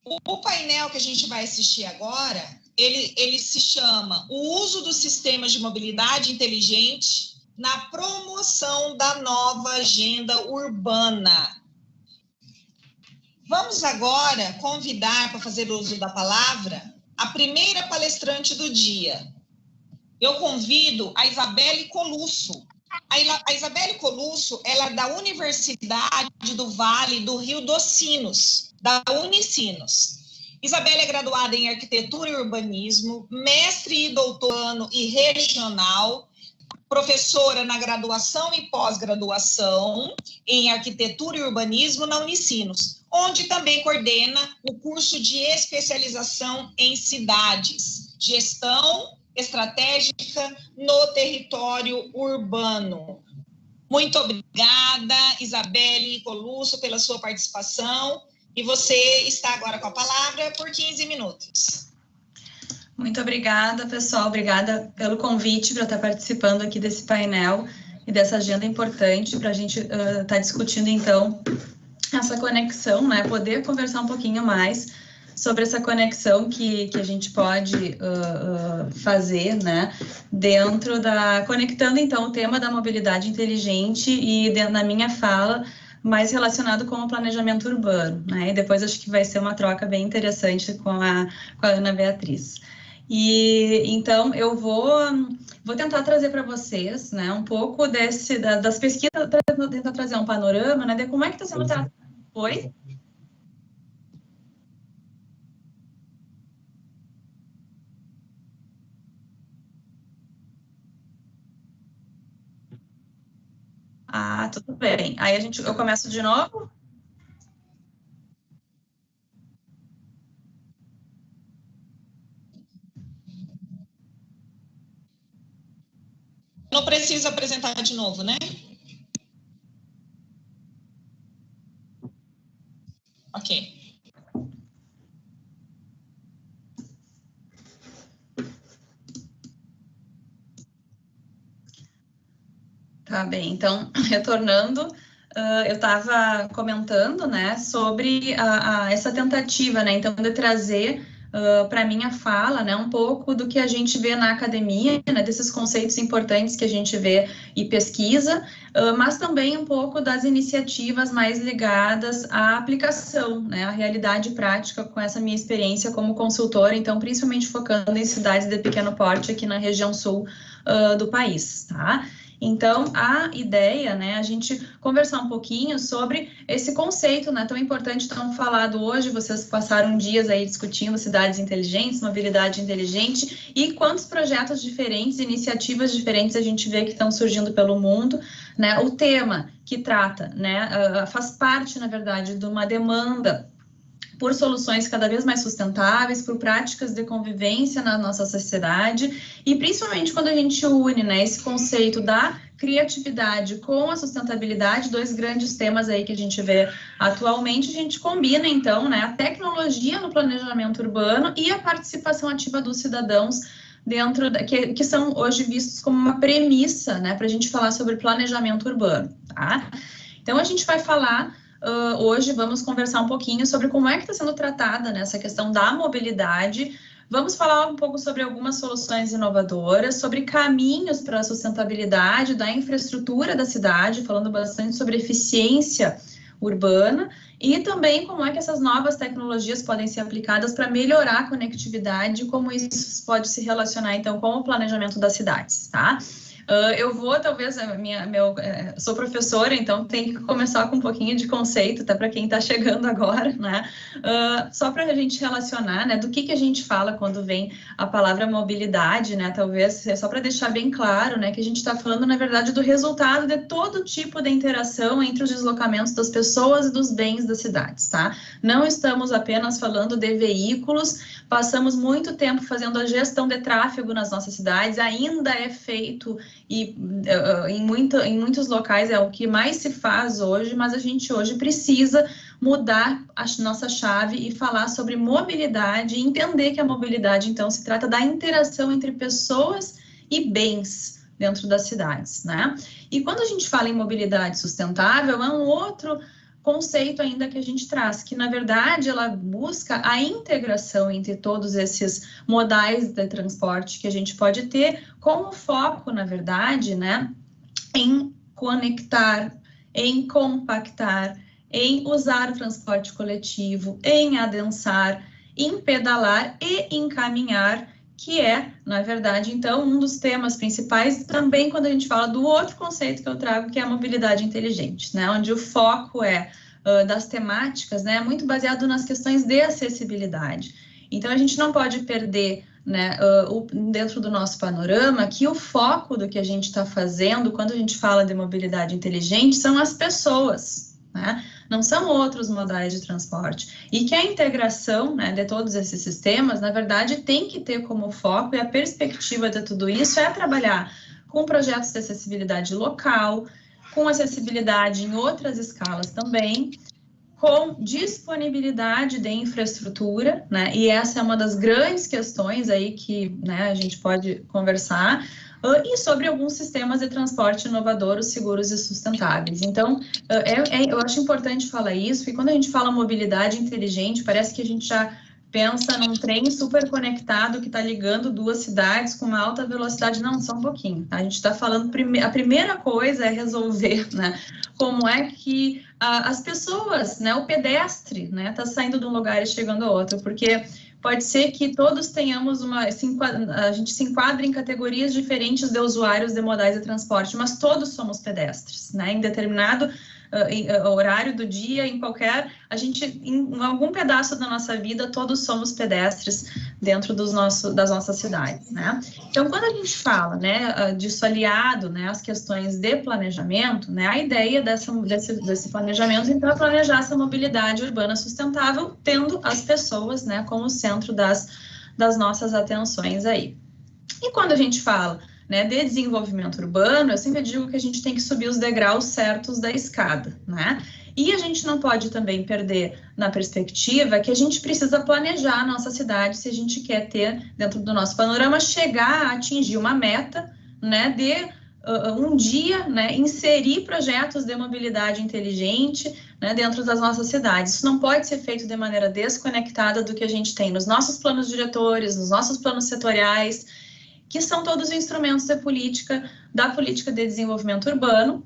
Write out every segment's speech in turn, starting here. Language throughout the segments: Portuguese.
O painel que a gente vai assistir agora, ele se chama O uso dos sistemas de mobilidade inteligente na promoção da nova agenda urbana. Vamos agora convidar para fazer uso da palavra a primeira palestrante do dia. Eu convido a Isabelle Colusso. A Isabelle Colusso, ela é da Universidade do Vale do Rio dos Sinos, da Unicinos. Isabelle é graduada em Arquitetura e Urbanismo, mestre e doutorando e regional, professora na graduação e pós-graduação em Arquitetura e Urbanismo na Unicinos, onde também coordena o curso de especialização em cidades, gestão estratégica no território urbano. Muito obrigada, Isabelle Colusso, pela sua participação. E você está agora com a palavra por 15 minutos. Muito obrigada, pessoal. Obrigada pelo convite para estar participando aqui desse painel e dessa agenda importante para a gente estar discutindo, então, essa conexão, né? Poder conversar um pouquinho mais sobre essa conexão que a gente pode fazer, né? Dentro conectando, então, o tema da mobilidade inteligente e na minha fala, mais relacionado com o planejamento urbano, né? E depois acho que vai ser uma troca bem interessante com a Ana Beatriz. E então eu vou tentar trazer para vocês, né, um pouco das pesquisas, tentar trazer um panorama, né, de como é que está sendo tratado. Oi? Ah, tudo bem. Aí eu começo de novo? Não precisa apresentar de novo, né? Ok. Tá bem, então, retornando, eu estava comentando, né, sobre essa tentativa, né, então, de trazer para a minha fala, né, um pouco do que a gente vê na academia, né, desses conceitos importantes que a gente vê e pesquisa, mas também um pouco das iniciativas mais ligadas à aplicação, né, à realidade prática com essa minha experiência como consultora, então, principalmente focando em cidades de pequeno porte aqui na região sul do país, tá? Então, a ideia, né, a gente conversar um pouquinho sobre esse conceito, né, tão importante, tão falado hoje. Vocês passaram dias aí discutindo cidades inteligentes, mobilidade inteligente, e quantos projetos diferentes, iniciativas diferentes a gente vê que estão surgindo pelo mundo, né? O tema que trata, né, faz parte, na verdade, de uma demanda por soluções cada vez mais sustentáveis, por práticas de convivência na nossa sociedade, e principalmente quando a gente une, né, esse conceito da criatividade com a sustentabilidade, dois grandes temas aí que a gente vê atualmente, a gente combina, então, né, a tecnologia no planejamento urbano e a participação ativa dos cidadãos dentro que são hoje vistos como uma premissa, né, para a gente falar sobre planejamento urbano, tá? Então, a gente vai falar hoje, vamos conversar um pouquinho sobre como é que está sendo tratada, né, essa questão da mobilidade. Vamos falar um pouco sobre algumas soluções inovadoras, sobre caminhos para a sustentabilidade da infraestrutura da cidade, falando bastante sobre eficiência urbana, e também como é que essas novas tecnologias podem ser aplicadas para melhorar a conectividade e como isso pode se relacionar, então, com o planejamento das cidades, tá? Eu vou, talvez, sou professora, então tem que começar com um pouquinho de conceito, tá, para quem está chegando agora, né? Só para a gente relacionar, né, do que a gente fala quando vem a palavra mobilidade, né? Talvez, só para deixar bem claro, né, que a gente está falando, na verdade, do resultado de todo tipo de interação entre os deslocamentos das pessoas e dos bens das cidades, tá? Não estamos apenas falando de veículos, passamos muito tempo fazendo a gestão de tráfego nas nossas cidades, ainda é feito e em muitos locais é o que mais se faz hoje, mas a gente hoje precisa mudar a nossa chave e falar sobre mobilidade, e entender que a mobilidade, então, se trata da interação entre pessoas e bens dentro das cidades, né? E quando a gente fala em mobilidade sustentável, é um outro conceito ainda que a gente traz, que na verdade ela busca a integração entre todos esses modais de transporte que a gente pode ter, com o foco, na verdade, né, em conectar, em compactar, em usar o transporte coletivo, em adensar, em pedalar e em caminhar, que é, na verdade, então, um dos temas principais também quando a gente fala do outro conceito que eu trago, que é a mobilidade inteligente, né, onde o foco é das temáticas, né, muito baseado nas questões de acessibilidade. Então, a gente não pode perder, né, dentro do nosso panorama, que o foco do que a gente está fazendo quando a gente fala de mobilidade inteligente são as pessoas, né? Não são outros modais de transporte. E que a integração, né, de todos esses sistemas, na verdade, tem que ter como foco, e a perspectiva de tudo isso é trabalhar com projetos de acessibilidade local, com acessibilidade em outras escalas também, com disponibilidade de infraestrutura, né, e essa é uma das grandes questões aí que, né, a gente pode conversar, e sobre alguns sistemas de transporte inovadores, seguros e sustentáveis. Então, eu acho importante falar isso, e quando a gente fala mobilidade inteligente, parece que a gente já pensa num trem super conectado que está ligando duas cidades com uma alta velocidade. Não, só um pouquinho, tá? A gente está falando, a primeira coisa é resolver, né, como é que as pessoas, né, o pedestre, né, está saindo de um lugar e chegando a outro, porque pode ser que todos tenhamos a gente se enquadra em categorias diferentes de usuários de modais de transporte, mas todos somos pedestres, né, em determinado horário do dia, em algum pedaço da nossa vida, todos somos pedestres dentro das nossas cidades, né? Então, quando a gente fala, né, disso aliado, né, às questões de planejamento, né, a ideia desse planejamento, então, é planejar essa mobilidade urbana sustentável, tendo as pessoas, né, como centro das nossas atenções aí. E quando a gente fala, né, de desenvolvimento urbano, eu sempre digo que a gente tem que subir os degraus certos da escada, né? E a gente não pode também perder na perspectiva que a gente precisa planejar a nossa cidade se a gente quer ter, dentro do nosso panorama, chegar a atingir uma meta, né, de um dia, né, inserir projetos de mobilidade inteligente, né, dentro das nossas cidades. Isso não pode ser feito de maneira desconectada do que a gente tem nos nossos planos diretores, nos nossos planos setoriais, que são todos os instrumentos da política de desenvolvimento urbano.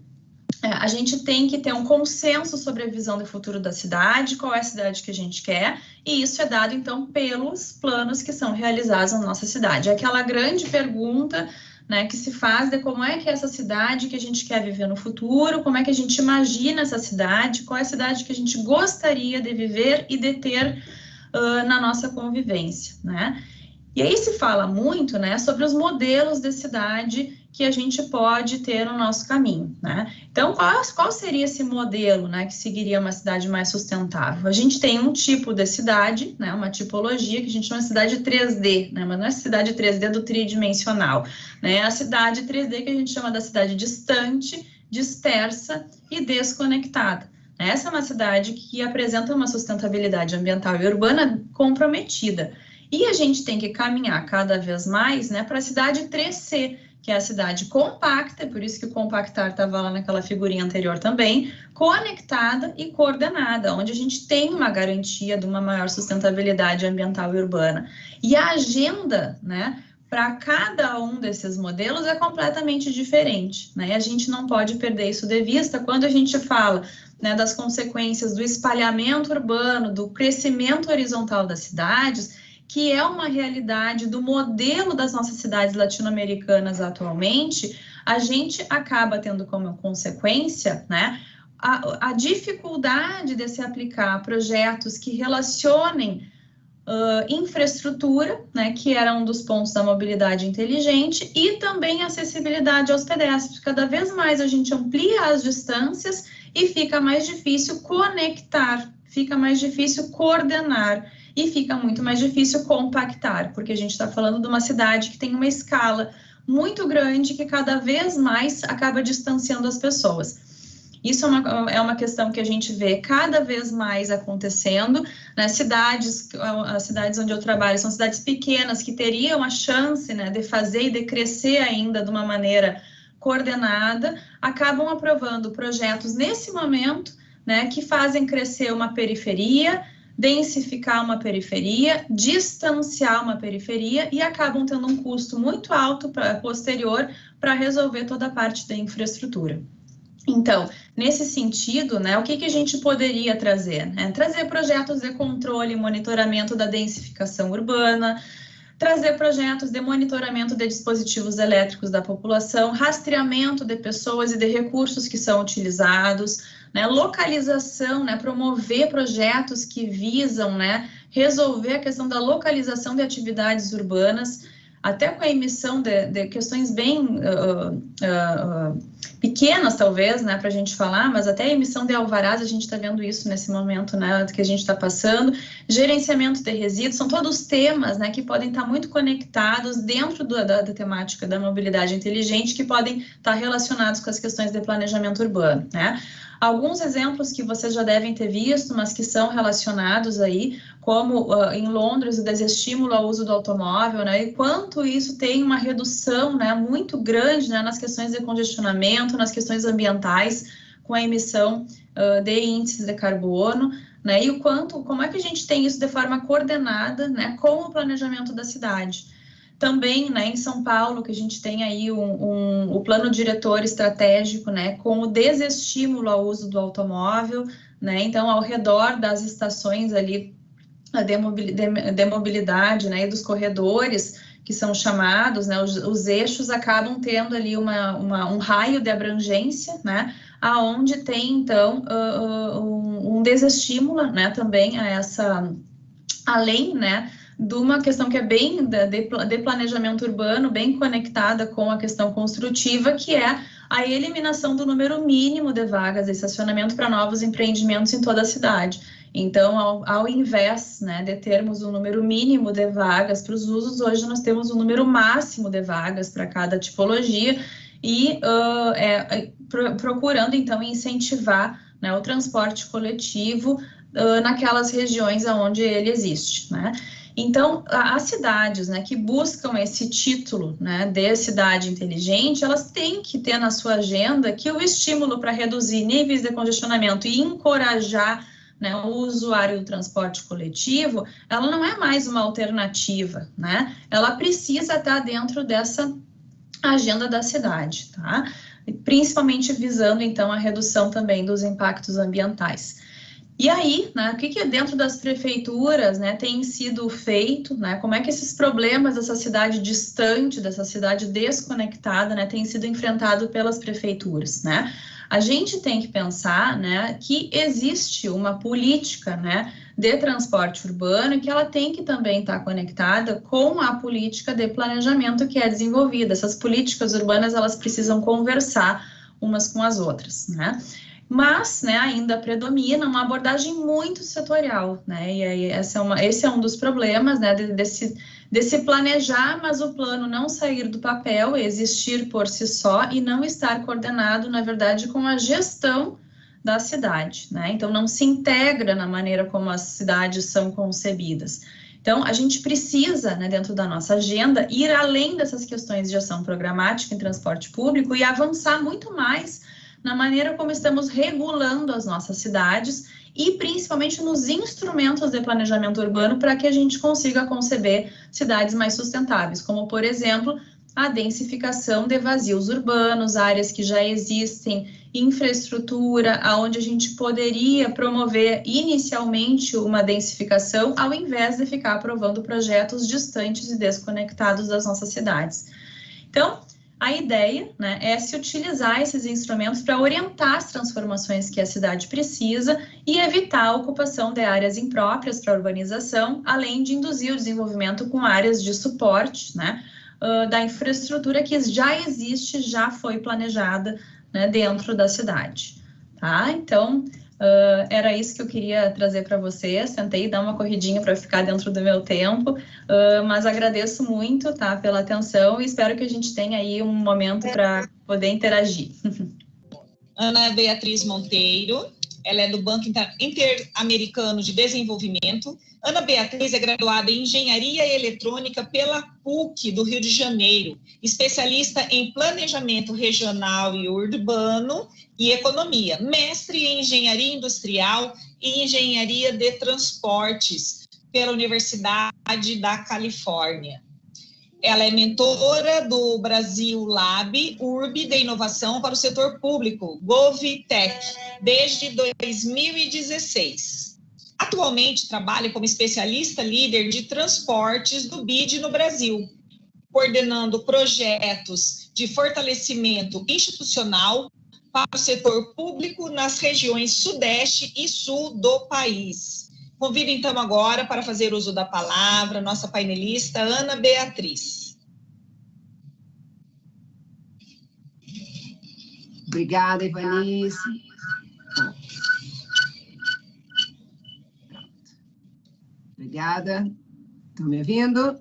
A gente tem que ter um consenso sobre a visão de futuro da cidade, qual é a cidade que a gente quer, e isso é dado, então, pelos planos que são realizados na nossa cidade. É aquela grande pergunta, né, que se faz de como é que é essa cidade que a gente quer viver no futuro, como é que a gente imagina essa cidade, qual é a cidade que a gente gostaria de viver e de ter na nossa convivência, né? E aí se fala muito, né, sobre os modelos de cidade que a gente pode ter no nosso caminho, né? Então, qual seria esse modelo, né, que seguiria uma cidade mais sustentável? A gente tem um tipo de cidade, né, uma tipologia que a gente chama de cidade 3D, né, mas não é cidade 3D do tridimensional, né? É a cidade 3D que a gente chama da cidade distante, dispersa e desconectada. Essa é uma cidade que apresenta uma sustentabilidade ambiental e urbana comprometida. E a gente tem que caminhar cada vez mais, né, para a cidade 3C, que é a cidade compacta, por isso que o compactar estava lá naquela figurinha anterior também, conectada e coordenada, onde a gente tem uma garantia de uma maior sustentabilidade ambiental e urbana. E a agenda, né, para cada um desses modelos é completamente diferente, né? A gente não pode perder isso de vista quando a gente fala, né, das consequências do espalhamento urbano, do crescimento horizontal das cidades, que é uma realidade do modelo das nossas cidades latino-americanas atualmente. A gente acaba tendo como consequência, né, a dificuldade de se aplicar projetos que relacionem infraestrutura, né, que era um dos pontos da mobilidade inteligente, e também acessibilidade aos pedestres. Cada vez mais a gente amplia as distâncias e fica mais difícil conectar, fica mais difícil coordenar, e fica muito mais difícil compactar, porque a gente está falando de uma cidade que tem uma escala muito grande que cada vez mais acaba distanciando as pessoas. Isso é uma questão que a gente vê cada vez mais acontecendo, né? As cidades onde eu trabalho são cidades pequenas que teriam a chance, né, de fazer e de crescer ainda de uma maneira coordenada, acabam aprovando projetos nesse momento, né, que fazem crescer uma periferia, densificar uma periferia, distanciar uma periferia e acabam tendo um custo muito alto posterior para resolver toda a parte da infraestrutura. Então, nesse sentido, né, o que a gente poderia trazer? Né? Trazer projetos de controle e monitoramento da densificação urbana, trazer projetos de monitoramento de dispositivos elétricos da população, rastreamento de pessoas e de recursos que são utilizados, né, localização, né, promover projetos que visam, né, resolver a questão da localização de atividades urbanas, até com a emissão de questões bem pequenas, talvez, né, para a gente falar, mas até a emissão de alvarás, a gente está vendo isso nesse momento, né, que a gente está passando, gerenciamento de resíduos, são todos temas, né, que podem estar muito conectados dentro da temática da mobilidade inteligente, que podem estar relacionados com as questões de planejamento urbano, né. Alguns exemplos que vocês já devem ter visto, mas que são relacionados aí, como em Londres o desestímulo ao uso do automóvel, né, e quanto isso tem uma redução, né, muito grande, né, nas questões de congestionamento, nas questões ambientais, com a emissão de índices de carbono, né, e como é que a gente tem isso de forma coordenada, né, com o planejamento da cidade. Também, né, em São Paulo, que a gente tem aí o plano diretor estratégico, né, com o desestímulo ao uso do automóvel, né, então, ao redor das estações ali de mobilidade, né, e dos corredores que são chamados, né, os eixos acabam tendo ali um raio de abrangência, né, aonde tem, então, um desestímulo, né, também a essa, além, né, de uma questão que é bem de planejamento urbano, bem conectada com a questão construtiva, que é a eliminação do número mínimo de vagas de estacionamento para novos empreendimentos em toda a cidade. Então, ao invés, né, de termos um número mínimo de vagas para os usos, hoje nós temos um número máximo de vagas para cada tipologia e procurando, então, incentivar, né, o transporte coletivo naquelas regiões onde ele existe, né? Então, as cidades, né, que buscam esse título, né, de cidade inteligente, elas têm que ter na sua agenda que o estímulo para reduzir níveis de congestionamento e encorajar, né, o usuário do transporte coletivo, ela não é mais uma alternativa, né? Ela precisa estar dentro dessa agenda da cidade, tá? Principalmente visando, então, a redução também dos impactos ambientais. E aí, né, o que dentro das prefeituras, né, tem sido feito, né, como é que esses problemas dessa cidade distante, dessa cidade desconectada, né, tem sido enfrentado pelas prefeituras, né? A gente tem que pensar, né, que existe uma política, né, de transporte urbano e que ela tem que também estar conectada com a política de planejamento que é desenvolvida. Essas políticas urbanas, elas precisam conversar umas com as outras, né? Mas, né, ainda predomina uma abordagem muito setorial, né, e aí esse é um dos problemas, né, desse planejar, mas o plano não sair do papel, existir por si só e não estar coordenado, na verdade, com a gestão da cidade, né, então não se integra na maneira como as cidades são concebidas. Então, a gente precisa, né, dentro da nossa agenda, ir além dessas questões de ação programática em transporte público e avançar muito mais na maneira como estamos regulando as nossas cidades e principalmente nos instrumentos de planejamento urbano para que a gente consiga conceber cidades mais sustentáveis, como, por exemplo, a densificação de vazios urbanos, áreas que já existem, infraestrutura, onde a gente poderia promover inicialmente uma densificação, ao invés de ficar aprovando projetos distantes e desconectados das nossas cidades. Então, a ideia, né, é se utilizar esses instrumentos para orientar as transformações que a cidade precisa e evitar a ocupação de áreas impróprias para a urbanização, além de induzir o desenvolvimento com áreas de suporte, né, da infraestrutura que já existe, já foi planejada, né, dentro da cidade. Tá? Então, era isso que eu queria trazer para vocês. Tentei dar uma corridinha para ficar dentro do meu tempo, mas agradeço muito, tá, pela atenção e espero que a gente tenha aí um momento para poder interagir. Ana Beatriz Monteiro, ela é do Banco Interamericano de Desenvolvimento. Ana Beatriz é graduada em Engenharia Eletrônica pela PUC do Rio de Janeiro, especialista em Planejamento Regional e Urbano e Economia, mestre em Engenharia Industrial e Engenharia de Transportes pela Universidade da Califórnia. Ela é mentora do Brasil Lab Urb de Inovação para o Setor Público, GovTech, desde 2016. Atualmente trabalha como especialista líder de transportes do BID no Brasil, coordenando projetos de fortalecimento institucional para o setor público nas regiões Sudeste e Sul do país. Convido, então, agora, para fazer uso da palavra, nossa painelista, Ana Beatriz. Obrigada, Ivanice. Obrigada. Estão me ouvindo?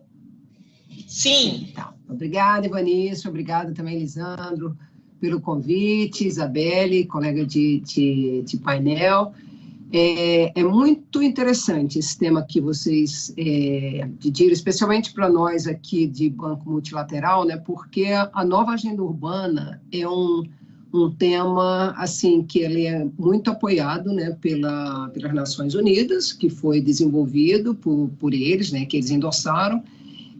Sim. Então, obrigada, Ivanice. Obrigada também, Lisandro, pelo convite. Isabelle, colega de painel. É muito interessante esse tema que vocês pediram, especialmente para nós aqui de Banco Multilateral, né, porque a nova agenda urbana é um tema assim, que ele é muito apoiado, né, pelas Nações Unidas, que foi desenvolvido por eles, né, que eles endossaram.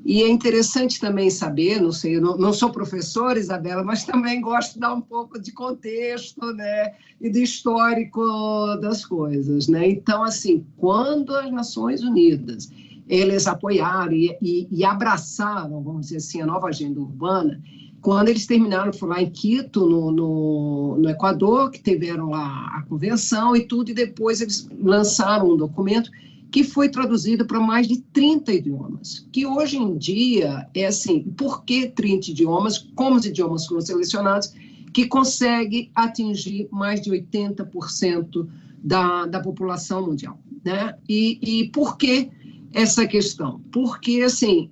E é interessante também saber, não sei, eu não sou professora, Isabela, mas também gosto de dar um pouco de contexto, né, e de histórico das coisas, né? Então, assim, quando as Nações Unidas, eles apoiaram e abraçaram, vamos dizer assim, a nova agenda urbana, quando eles terminaram, foi lá em Quito, no Equador, que tiveram lá a convenção e tudo, e depois eles lançaram um documento que foi traduzido para mais de 30 idiomas, que hoje em dia é assim, por que 30 idiomas? Como os idiomas foram selecionados, que consegue atingir mais de 80% da população mundial, né? E por que essa questão? Porque, assim,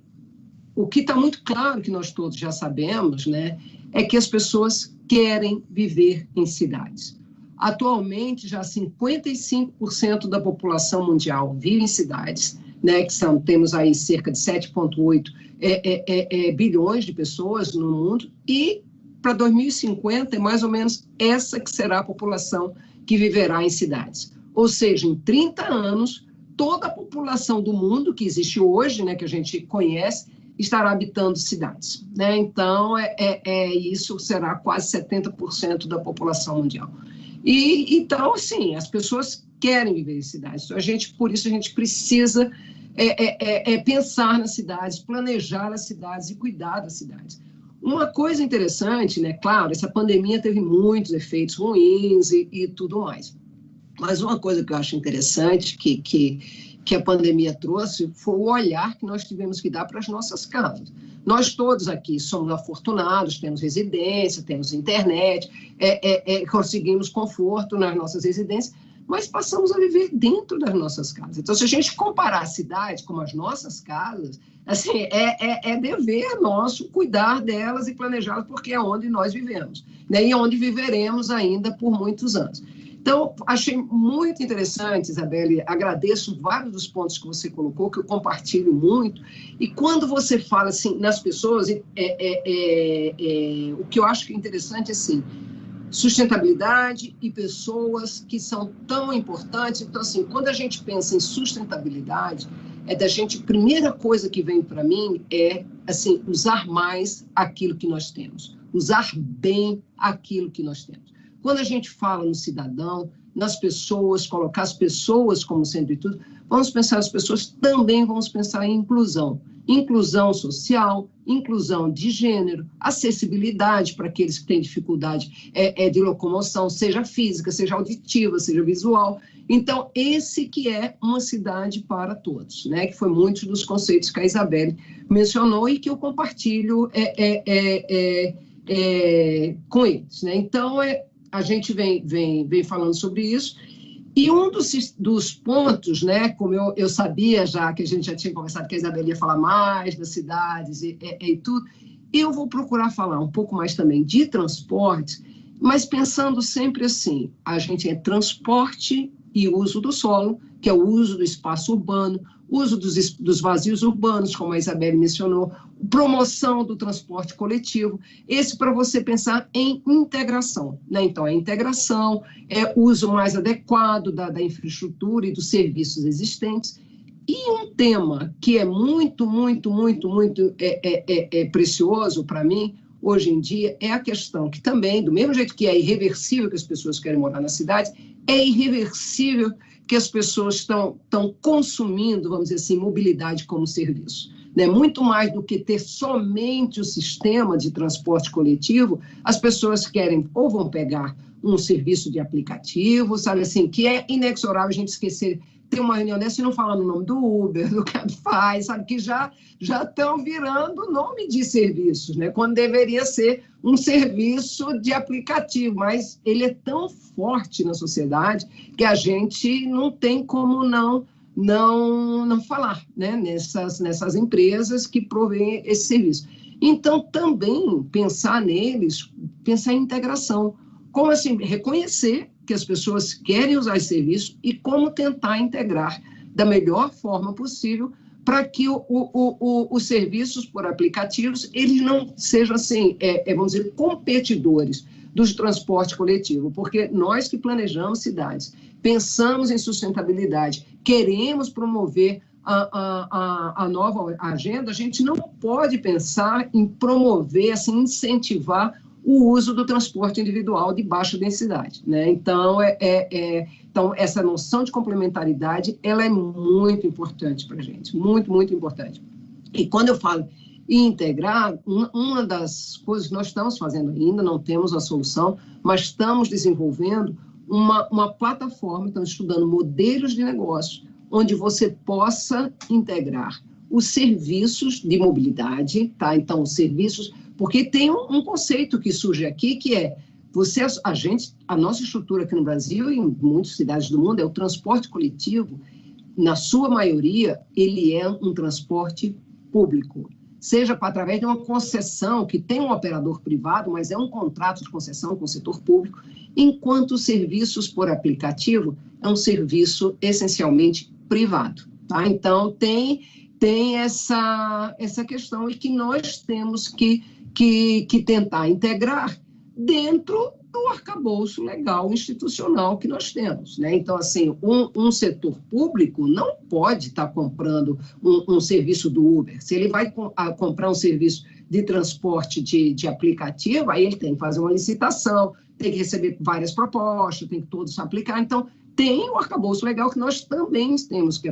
o que está muito claro, que nós todos já sabemos, né, é que as pessoas querem viver em cidades. Atualmente, já 55% da população mundial vive em cidades, né, que temos aí cerca de 7,8 bilhões de pessoas no mundo, e para 2050 é mais ou menos essa que será a população que viverá em cidades. Ou seja, em 30 anos, toda a população do mundo que existe hoje, né, que a gente conhece, estará habitando cidades, né? Então, isso será quase 70% da população mundial. E, então, assim, as pessoas querem viver em cidades. Então, por isso a gente precisa pensar nas cidades, planejar as cidades e cuidar das cidades. Uma coisa interessante, né? Claro, essa pandemia teve muitos efeitos ruins e tudo mais. Mas uma coisa que eu acho interessante que a pandemia trouxe foi o olhar que nós tivemos que dar para as nossas casas. Nós todos aqui somos afortunados, temos residência, temos internet, conseguimos conforto nas nossas residências, mas passamos a viver dentro das nossas casas. Então, se a gente comparar a cidade com as nossas casas, assim, é dever nosso cuidar delas e planejá-las, porque é onde nós vivemos, né? E onde viveremos ainda por muitos anos. Então, achei muito interessante, Isabelle, agradeço vários dos pontos que você colocou, que eu compartilho muito, e quando você fala assim, nas pessoas, o que eu acho que é interessante é assim, sustentabilidade e pessoas que são tão importantes. Então, assim, quando a gente pensa em sustentabilidade, a primeira coisa que vem para mim é, assim, usar mais aquilo que nós temos, usar bem aquilo que nós temos. Quando a gente fala no cidadão, nas pessoas, colocar as pessoas como centro de tudo, vamos pensar nas pessoas, também vamos pensar em inclusão. Inclusão social, inclusão de gênero, acessibilidade para aqueles que têm dificuldade de locomoção, seja física, seja auditiva, seja visual. Então, esse que é uma cidade para todos, né? Que foi muitos dos conceitos que a Isabelle mencionou e que eu compartilho com eles, né? Então, a gente vem falando sobre isso, e um dos pontos, né, como eu sabia já, que a gente já tinha conversado, que a Isabelle ia falar mais das cidades e tudo, eu vou procurar falar um pouco mais também de transportes, mas pensando sempre assim, a gente é transporte e uso do solo, que é o uso do espaço urbano, uso dos vazios urbanos, como a Isabelle mencionou, promoção do transporte coletivo, esse para você pensar em integração, né? Então, a integração é o uso mais adequado da infraestrutura e dos serviços existentes. E um tema que é muito precioso para mim, hoje em dia, é a questão que também, do mesmo jeito que é irreversível que as pessoas querem morar na cidade, é irreversível que as pessoas estão consumindo, vamos dizer assim, mobilidade como serviço. Né? Muito mais do que ter somente o sistema de transporte coletivo, as pessoas querem ou vão pegar um serviço de aplicativo, sabe assim, que é inexorável a gente esquecer, ter uma reunião dessa e não falar no nome do Uber, do Cabify, sabe, que já estão virando nome de serviços, né? Quando deveria ser um serviço de aplicativo, mas ele é tão forte na sociedade que a gente não tem como não falar, né? Nessas empresas que provêm esse serviço. Então, também pensar neles, pensar em integração. Como assim? Reconhecer que as pessoas querem usar esse serviço e como tentar integrar da melhor forma possível para que os serviços por aplicativos eles não sejam assim, vamos dizer, competidores do transporte coletivo, porque nós que planejamos cidades, pensamos em sustentabilidade, queremos promover a nova agenda, a gente não pode pensar em promover, assim, incentivar o uso do transporte individual de baixa densidade, né? Então, então, essa noção de complementaridade, ela é muito importante para a gente, muito importante. E quando eu falo em integrar, uma das coisas que nós estamos fazendo ainda, não temos a solução, mas estamos desenvolvendo uma plataforma, estamos estudando modelos de negócio, onde você possa integrar os serviços de mobilidade, tá? Então, os serviços... Porque tem um conceito que surge aqui, que é, a nossa estrutura aqui no Brasil e em muitas cidades do mundo é o transporte coletivo, na sua maioria, ele é um transporte público, seja através de uma concessão, que tem um operador privado, mas é um contrato de concessão com o setor público, enquanto os serviços por aplicativo é um serviço essencialmente privado. Tá? Então, tem essa questão e que nós temos que tentar integrar dentro do arcabouço legal institucional que nós temos, né? Então, assim, um setor público não pode estar comprando um serviço do Uber. Se ele vai comprar um serviço de transporte de aplicativo, aí ele tem que fazer uma licitação, tem que receber várias propostas, tem que todos aplicar. Então, tem o arcabouço legal que nós também temos que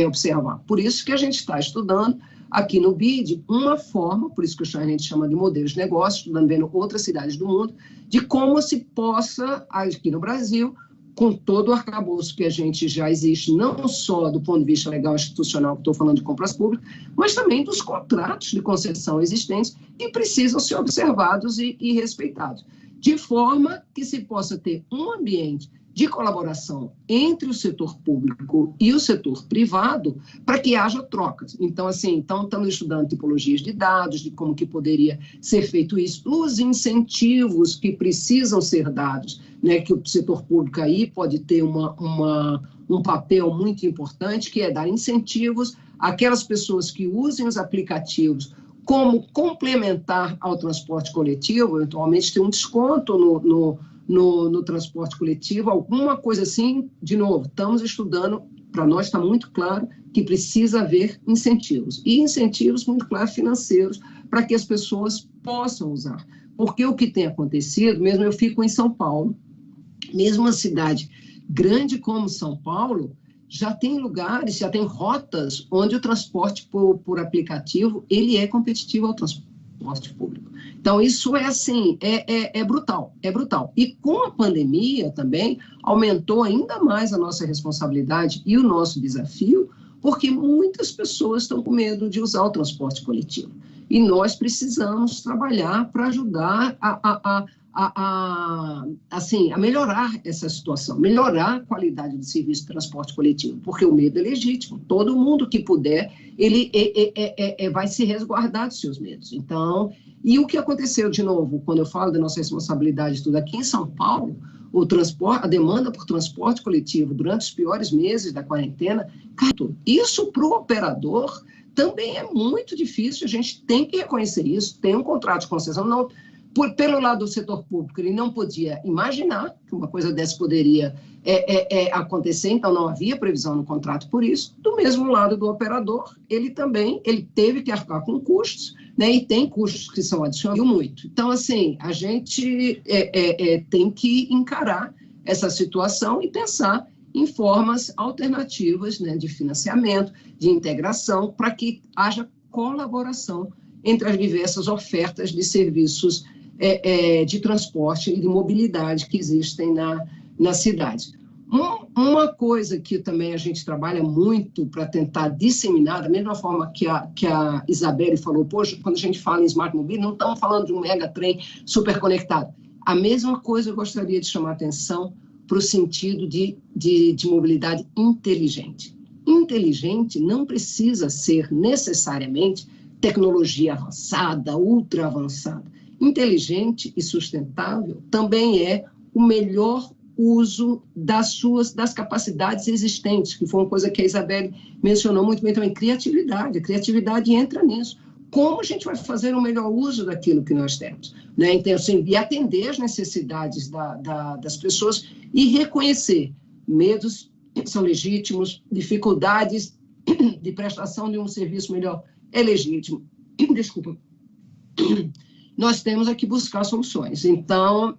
observar. Por isso que a gente está estudando aqui no BID uma forma, por isso que a gente chama de modelos de negócio, estudando vendo outras cidades do mundo, de como se possa, aqui no Brasil, com todo o arcabouço que a gente já existe, não só do ponto de vista legal institucional, que estou falando de compras públicas, mas também dos contratos de concessão existentes que precisam ser observados e respeitados, de forma que se possa ter um ambiente de colaboração entre o setor público e o setor privado para que haja trocas. Então, assim, estamos estudando tipologias de dados, de como que poderia ser feito isso, os incentivos que precisam ser dados, né, que o setor público aí pode ter um papel muito importante, que é dar incentivos àquelas pessoas que usem os aplicativos como complementar ao transporte coletivo, eventualmente ter um desconto no transporte coletivo, alguma coisa assim. De novo, estamos estudando, para nós está muito claro que precisa haver incentivos, e incentivos muito claros financeiros, para que as pessoas possam usar. Porque o que tem acontecido, mesmo eu fico em São Paulo, mesmo uma cidade grande como São Paulo, já tem lugares, já tem rotas onde o transporte por aplicativo, ele é competitivo ao transporte público. Então, isso é assim, é brutal. E com a pandemia também, aumentou ainda mais a nossa responsabilidade e o nosso desafio, porque muitas pessoas estão com medo de usar o transporte coletivo. E nós precisamos trabalhar para ajudar a melhorar essa situação, melhorar a qualidade do serviço de transporte coletivo, porque o medo é legítimo. Todo mundo que puder, ele vai se resguardar dos seus medos. Então, E o que aconteceu, de novo, quando eu falo da nossa responsabilidade tudo aqui em São Paulo, o transporte, a demanda por transporte coletivo durante os piores meses da quarentena, isso para o operador também é muito difícil, a gente tem que reconhecer isso, tem um contrato de concessão, não, pelo lado do setor público, ele não podia imaginar que uma coisa dessa poderia acontecer, então não havia previsão no contrato por isso. Do mesmo lado do operador, ele teve que arcar com custos, né, e tem custos que são adicionais muito. Então, assim, a gente tem que encarar essa situação e pensar em formas alternativas, né, de financiamento, de integração, para que haja colaboração entre as diversas ofertas de serviços de transporte e de mobilidade que existem na cidade. Uma coisa que também a gente trabalha muito para tentar disseminar, da mesma forma que a Isabelle falou, poxa, quando a gente fala em Smart Mobility, não estamos falando de um megatrem super conectado. A mesma coisa eu gostaria de chamar a atenção para o sentido de mobilidade inteligente. Inteligente não precisa ser necessariamente tecnologia avançada, ultra avançada. Inteligente e sustentável também é o melhor uso das capacidades existentes, que foi uma coisa que a Isabelle mencionou muito bem também, criatividade. A criatividade entra nisso. Como a gente vai fazer o melhor uso daquilo que nós temos, né? Então, assim, e atender as necessidades das pessoas e reconhecer medos que são legítimos, dificuldades de prestação de um serviço melhor é legítimo. Desculpa. Nós temos aqui buscar soluções. Então,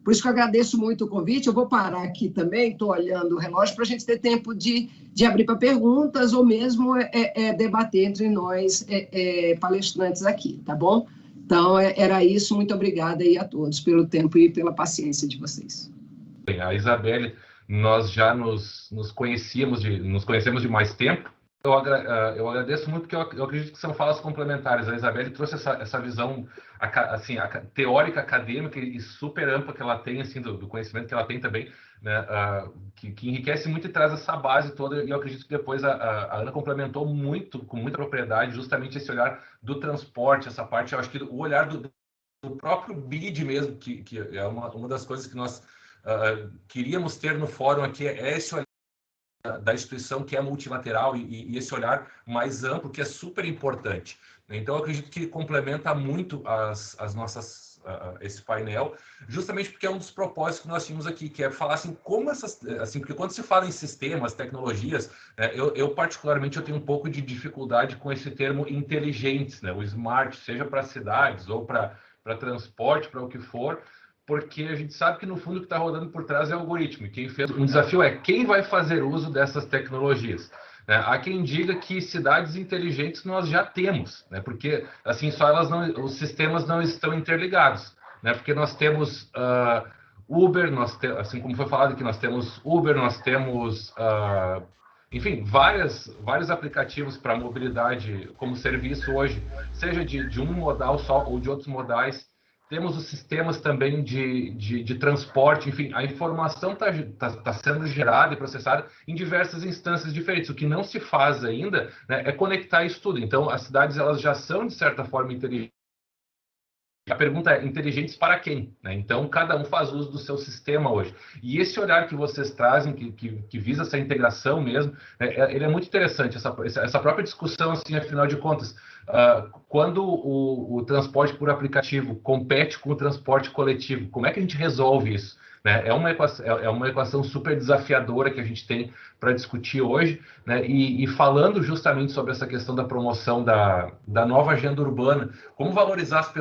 por isso que eu agradeço muito o convite. Eu vou parar aqui também, estou olhando o relógio, para a gente ter tempo de abrir para perguntas ou mesmo debater entre nós palestrantes aqui, tá bom? Então, era isso. Muito obrigada aí a todos pelo tempo e pela paciência de vocês. A Isabelle, nós já nos conhecemos de mais tempo. Eu agradeço muito, porque eu acredito que são falas complementares. A Isabelle trouxe essa visão assim, teórica, acadêmica e super ampla que ela tem, assim, do conhecimento que ela tem também, né, que enriquece muito e traz essa base toda. E eu acredito que depois a Ana complementou muito, com muita propriedade, justamente esse olhar do transporte, essa parte. Eu acho que o olhar do próprio BID mesmo, que é uma das coisas que nós queríamos ter no fórum aqui, é esse olhar da instituição que é multilateral e esse olhar mais amplo, que é super importante. Então, eu acredito que complementa muito esse painel, justamente porque é um dos propósitos que nós tínhamos aqui, que é falar assim, como porque quando se fala em sistemas, tecnologias, eu particularmente eu tenho um pouco de dificuldade com esse termo inteligentes, né? O smart, seja para cidades ou para transporte, para o que for, porque a gente sabe que, no fundo, o que está rodando por trás é o algoritmo. E quem fez um desafio é quem vai fazer uso dessas tecnologias. Né? Há quem diga que cidades inteligentes nós já temos, né? Porque assim só os sistemas não estão interligados. Né? Porque nós temos Uber, assim como foi falado aqui, nós temos Uber, nós temos, enfim, vários aplicativos para mobilidade como serviço hoje, seja de um modal só ou de outros modais. Temos os sistemas também de transporte, enfim, a informação está sendo gerada e processada em diversas instâncias diferentes. O que não se faz ainda, né, é conectar isso tudo. Então, as cidades elas já são, de certa forma, inteligentes. A pergunta é, inteligentes para quem? Né? Então, cada um faz uso do seu sistema hoje. E esse olhar que vocês trazem, que visa essa integração mesmo, ele é muito interessante, essa própria discussão, assim, afinal de contas, quando o transporte por aplicativo compete com o transporte coletivo, como é que a gente resolve isso? Né? É uma equação super desafiadora que a gente tem para discutir hoje, né? E falando justamente sobre essa questão da promoção da nova agenda urbana, como valorizar as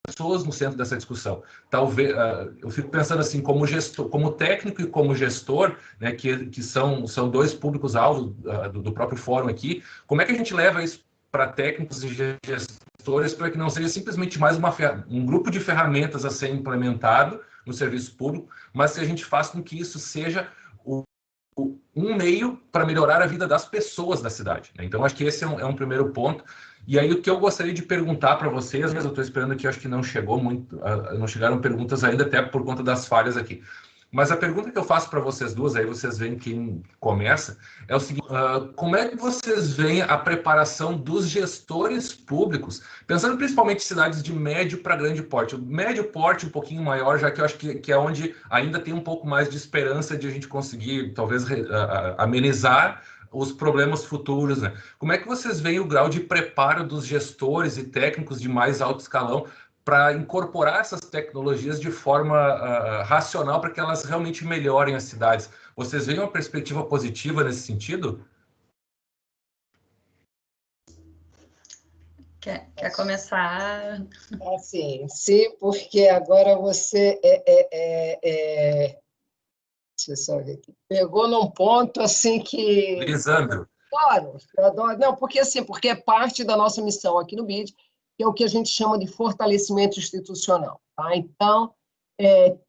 pessoas no centro dessa discussão. Talvez eu fico pensando assim, como gestor, como técnico e como gestor, né, que são dois públicos-alvo do próprio fórum aqui, como é que a gente leva isso para técnicos e gestores para que não seja simplesmente mais um grupo de ferramentas a ser implementado no serviço público, mas que a gente faça com que isso seja um meio para melhorar a vida das pessoas da cidade. Né? Então, acho que esse é um primeiro ponto. E aí, o que eu gostaria de perguntar para vocês, mas eu estou esperando aqui, acho que não chegou muito, não chegaram perguntas ainda, até por conta das falhas aqui. Mas a pergunta que eu faço para vocês duas, aí vocês veem quem começa, é o seguinte: como é que vocês veem a preparação dos gestores públicos, pensando principalmente em cidades de médio para grande porte? O médio porte um pouquinho maior, já que eu acho que é onde ainda tem um pouco mais de esperança de a gente conseguir, talvez, amenizar os problemas futuros, né? Como é que vocês veem o grau de preparo dos gestores e técnicos de mais alto escalão para incorporar essas tecnologias de forma racional para que elas realmente melhorem as cidades? Vocês veem uma perspectiva positiva nesse sentido? Quer começar? Assim, sim, porque agora você deixa eu só ver aqui. Pegou num ponto assim que Lisandro. eu adoro. Não, porque assim, porque é parte da nossa missão aqui no BID, que é o que a gente chama de fortalecimento institucional. Tá? Então,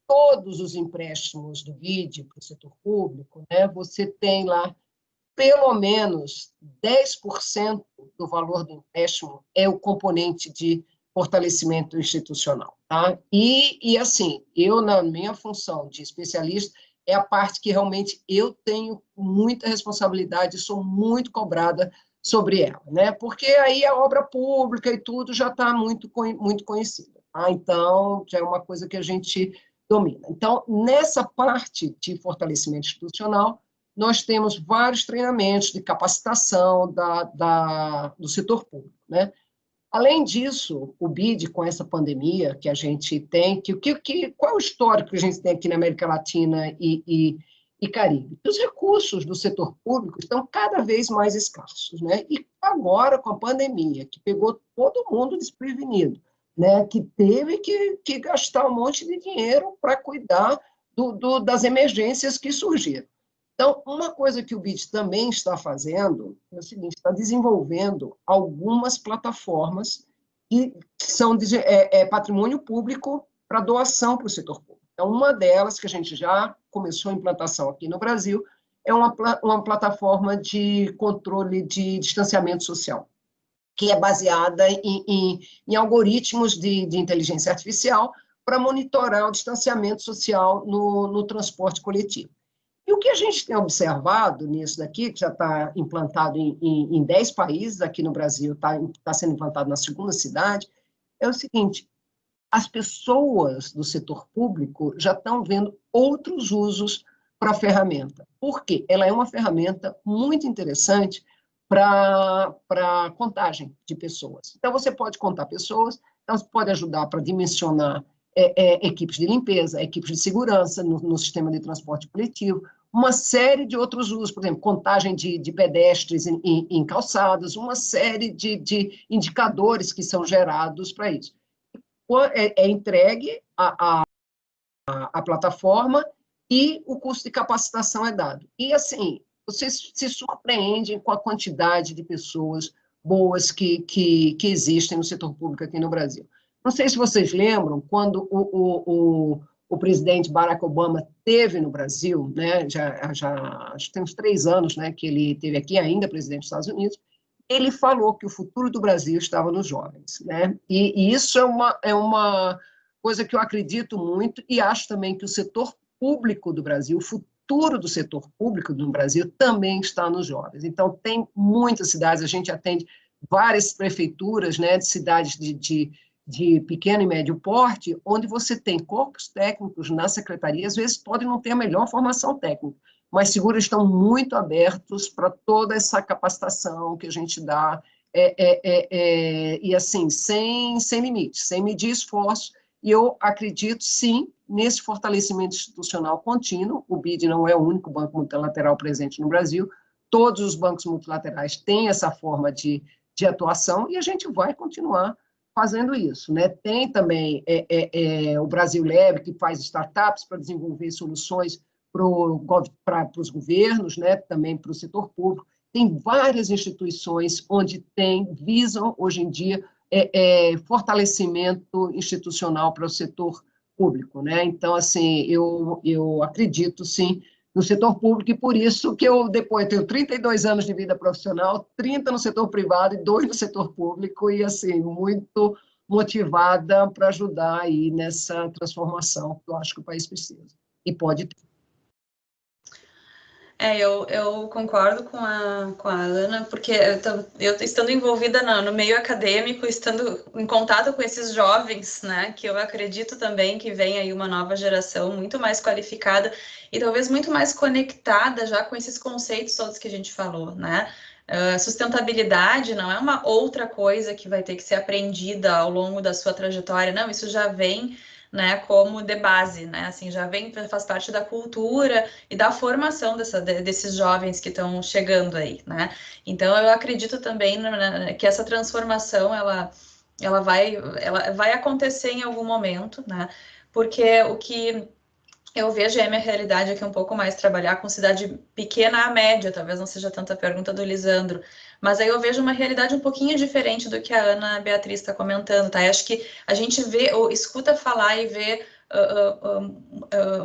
todos os empréstimos do BID para o setor público, né, você tem lá pelo menos 10% do valor do empréstimo é o componente de fortalecimento institucional. Tá? E assim, eu, na minha função de especialista, é a parte que realmente eu tenho muita responsabilidade, sou muito cobrada sobre ela, né? Porque aí a obra pública e tudo já está muito conhecida. Tá? Então, já é uma coisa que a gente domina. Então, nessa parte de fortalecimento institucional, nós temos vários treinamentos de capacitação do setor público, né? Além disso, o BID, com essa pandemia que a gente tem, qual é o histórico que a gente tem aqui na América Latina e Caribe? Os recursos do setor público estão cada vez mais escassos, né? E agora, com a pandemia, que pegou todo mundo desprevenido, né? Que teve que gastar um monte de dinheiro para cuidar das emergências que surgiram. Então, uma coisa que o BID também está fazendo é o seguinte: está desenvolvendo algumas plataformas que são patrimônio público para doação para o setor público. Então, uma delas, que a gente já começou a implantação aqui no Brasil, é uma plataforma de controle de distanciamento social, que é baseada em algoritmos de inteligência artificial para monitorar o distanciamento social no transporte coletivo. E o que a gente tem observado nisso daqui, que já está implantado em 10 países, aqui no Brasil está sendo implantado na segunda cidade, é o seguinte: as pessoas do setor público já estão vendo outros usos para a ferramenta. Por quê? Ela é uma ferramenta muito interessante para contagem de pessoas. Então, você pode contar pessoas, então você pode ajudar para dimensionar equipes de limpeza, equipes de segurança no sistema de transporte coletivo, uma série de outros usos, por exemplo, contagem de pedestres em calçadas, uma série de indicadores que são gerados para isso. É entregue a plataforma e o custo de capacitação é dado. E, assim, você se surpreende com a quantidade de pessoas boas que existem no setor público aqui no Brasil. Não sei se vocês lembram, quando o presidente Barack Obama esteve no Brasil, né, acho que tem uns 3 anos, né, que ele esteve aqui, ainda presidente dos Estados Unidos, ele falou que o futuro do Brasil estava nos jovens, né? E isso é uma coisa que eu acredito muito, e acho também que o setor público do Brasil, o futuro do setor público do Brasil também está nos jovens. Então, tem muitas cidades, a gente atende várias prefeituras, né, de cidades de pequeno e médio porte, onde você tem corpos técnicos na secretaria, às vezes podem não ter a melhor formação técnica, mas seguros estão muito abertos para toda essa capacitação que a gente dá, e assim, sem limites, sem medir esforço, e eu acredito, sim, nesse fortalecimento institucional contínuo. O BID não é o único banco multilateral presente no Brasil, todos os bancos multilaterais têm essa forma de atuação, e a gente vai continuar fazendo isso, né? Tem também o Brasil Lab, que faz startups para desenvolver soluções para os governos, né? Também para o setor público. Tem várias instituições onde visam, hoje em dia, fortalecimento institucional para o setor público, né? Então, assim, eu acredito, sim, no setor público, e por isso que eu tenho 32 anos de vida profissional, 30 no setor privado e 2 no setor público, e assim, muito motivada para ajudar aí nessa transformação que eu acho que o país precisa. e pode ter. Eu concordo com a Ana, porque eu estando envolvida no meio acadêmico, estando em contato com esses jovens, né, que eu acredito também que vem aí uma nova geração muito mais qualificada e talvez muito mais conectada já com esses conceitos todos que a gente falou, né. Sustentabilidade não é uma outra coisa que vai ter que ser aprendida ao longo da sua trajetória, não, isso já vem, né, como de base, né, assim, já vem, faz parte da cultura e da formação desses jovens que estão chegando aí, né, então eu acredito também que essa transformação, ela vai acontecer em algum momento, né, porque o que eu vejo a minha realidade aqui um pouco mais trabalhar com cidade pequena a média, talvez não seja tanta pergunta do Lisandro, mas aí eu vejo uma realidade um pouquinho diferente do que a Ana Beatriz está comentando, tá? Eu acho que a gente vê, ou escuta falar e vê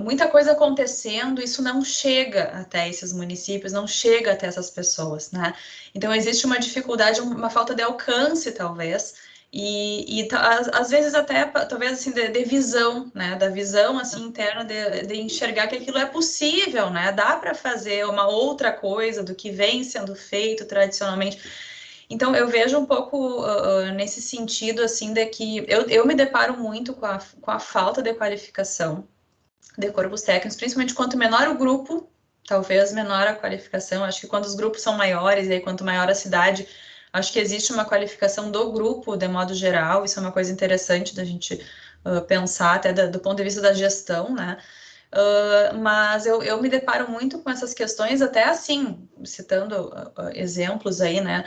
muita coisa acontecendo, isso não chega até esses municípios, não chega até essas pessoas, né? Então existe uma dificuldade, uma falta de alcance, talvez, e às vezes até talvez assim de visão, né, da visão assim interna de enxergar que aquilo é possível, né, dá para fazer uma outra coisa do que vem sendo feito tradicionalmente. Então eu vejo um pouco nesse sentido assim de que eu me deparo muito com a falta de qualificação de corpos técnicos, principalmente quanto menor o grupo, talvez menor a qualificação. Acho que quando os grupos são maiores, e aí quanto maior a cidade, acho que existe uma qualificação do grupo, de modo geral, isso é uma coisa interessante da gente pensar, até do ponto de vista da gestão, né? Mas eu me deparo muito com essas questões, até assim, citando exemplos aí, né?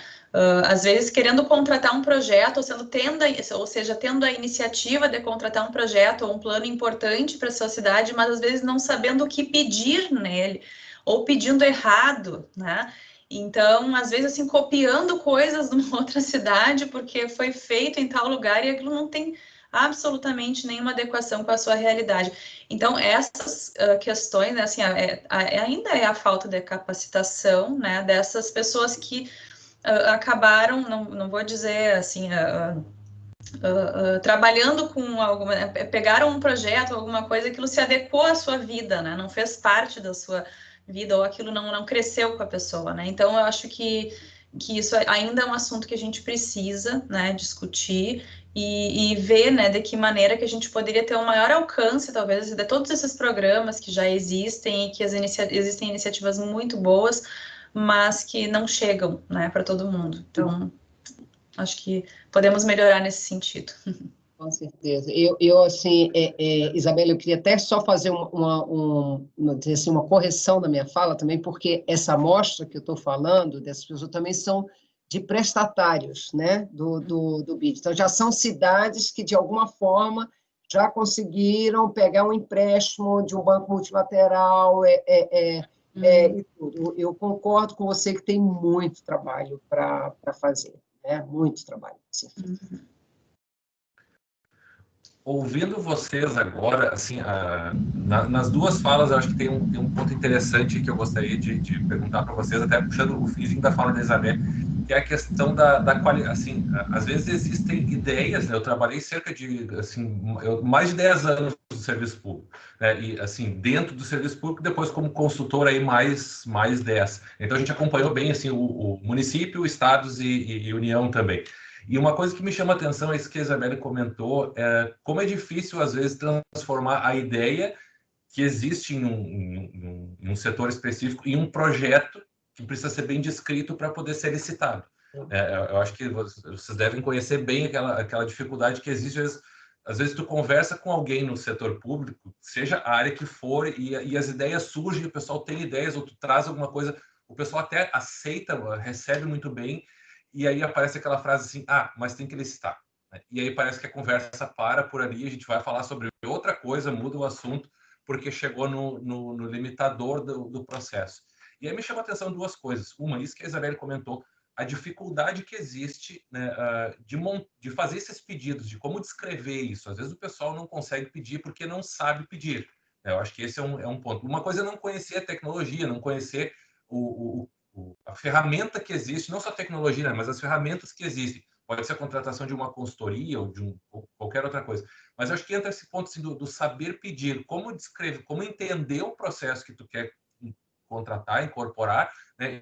Às vezes querendo contratar um projeto, ou seja, tendo a iniciativa de contratar um projeto ou um plano importante para a sua cidade, mas às vezes não sabendo o que pedir nele, ou pedindo errado, né? Então, às vezes, assim, copiando coisas de uma outra cidade, porque foi feito em tal lugar e aquilo não tem absolutamente nenhuma adequação com a sua realidade. Então, essas questões, né, assim, ainda é a falta de capacitação, né, dessas pessoas que acabaram, não vou dizer assim, trabalhando com alguma, pegaram um projeto, alguma coisa, aquilo se adequou à sua vida, né, não fez parte da sua vida, ou aquilo não cresceu com a pessoa, né, então eu acho que isso ainda é um assunto que a gente precisa, né, discutir e ver, né, de que maneira que a gente poderia ter um maior alcance, talvez, de todos esses programas que já existem e que existem iniciativas muito boas, mas que não chegam, né, para todo mundo. Então, acho que podemos melhorar nesse sentido. Com certeza. Eu assim, Isabela, eu queria até só fazer dizer assim, uma correção da minha fala também, porque essa amostra que eu estou falando, dessas pessoas também são de prestatários, né, do BID. Então, já são cidades que, de alguma forma, já conseguiram pegar um empréstimo de um banco multilateral, e tudo. Eu concordo com você que tem muito trabalho para fazer, né, muito trabalho para ser feito. Ouvindo vocês agora, assim, nas duas falas, eu acho que tem um ponto interessante que eu gostaria de perguntar para vocês, até puxando o fizinho da fala da Isabel, que é a questão da qualidade. Assim, às vezes existem ideias, né? Eu trabalhei cerca de, assim, mais de 10 anos no serviço público, né? E, assim, dentro do serviço público, depois como consultor aí mais 10. Então, a gente acompanhou bem, assim, o município, estados e União também. E uma coisa que me chama a atenção é isso que a Isabelle comentou, como é difícil, às vezes, transformar a ideia que existe em um setor específico em um projeto que precisa ser bem descrito para poder ser licitado. Eu acho que vocês devem conhecer bem aquela dificuldade que existe. Às vezes tu conversa com alguém no setor público, seja a área que for, e as ideias surgem, o pessoal tem ideias, ou tu traz alguma coisa, o pessoal até aceita, recebe muito bem, e aí aparece aquela frase assim, mas tem que licitar. E aí parece que a conversa para por ali, a gente vai falar sobre outra coisa, muda o assunto, porque chegou no limitador do processo. E aí me chama a atenção duas coisas. Uma, isso que a Isabelle comentou, a dificuldade que existe, né, de fazer esses pedidos, de como descrever isso. Às vezes o pessoal não consegue pedir porque não sabe pedir. Eu acho que esse é um ponto. Uma coisa é não conhecer a tecnologia, não conhecer a ferramenta que existe, não só a tecnologia, né, mas as ferramentas que existem. pode ser a contratação de uma consultoria ou qualquer outra coisa. Mas acho que entra esse ponto assim, do saber pedir, como descrever, como entender o processo que tu quer contratar, incorporar, né?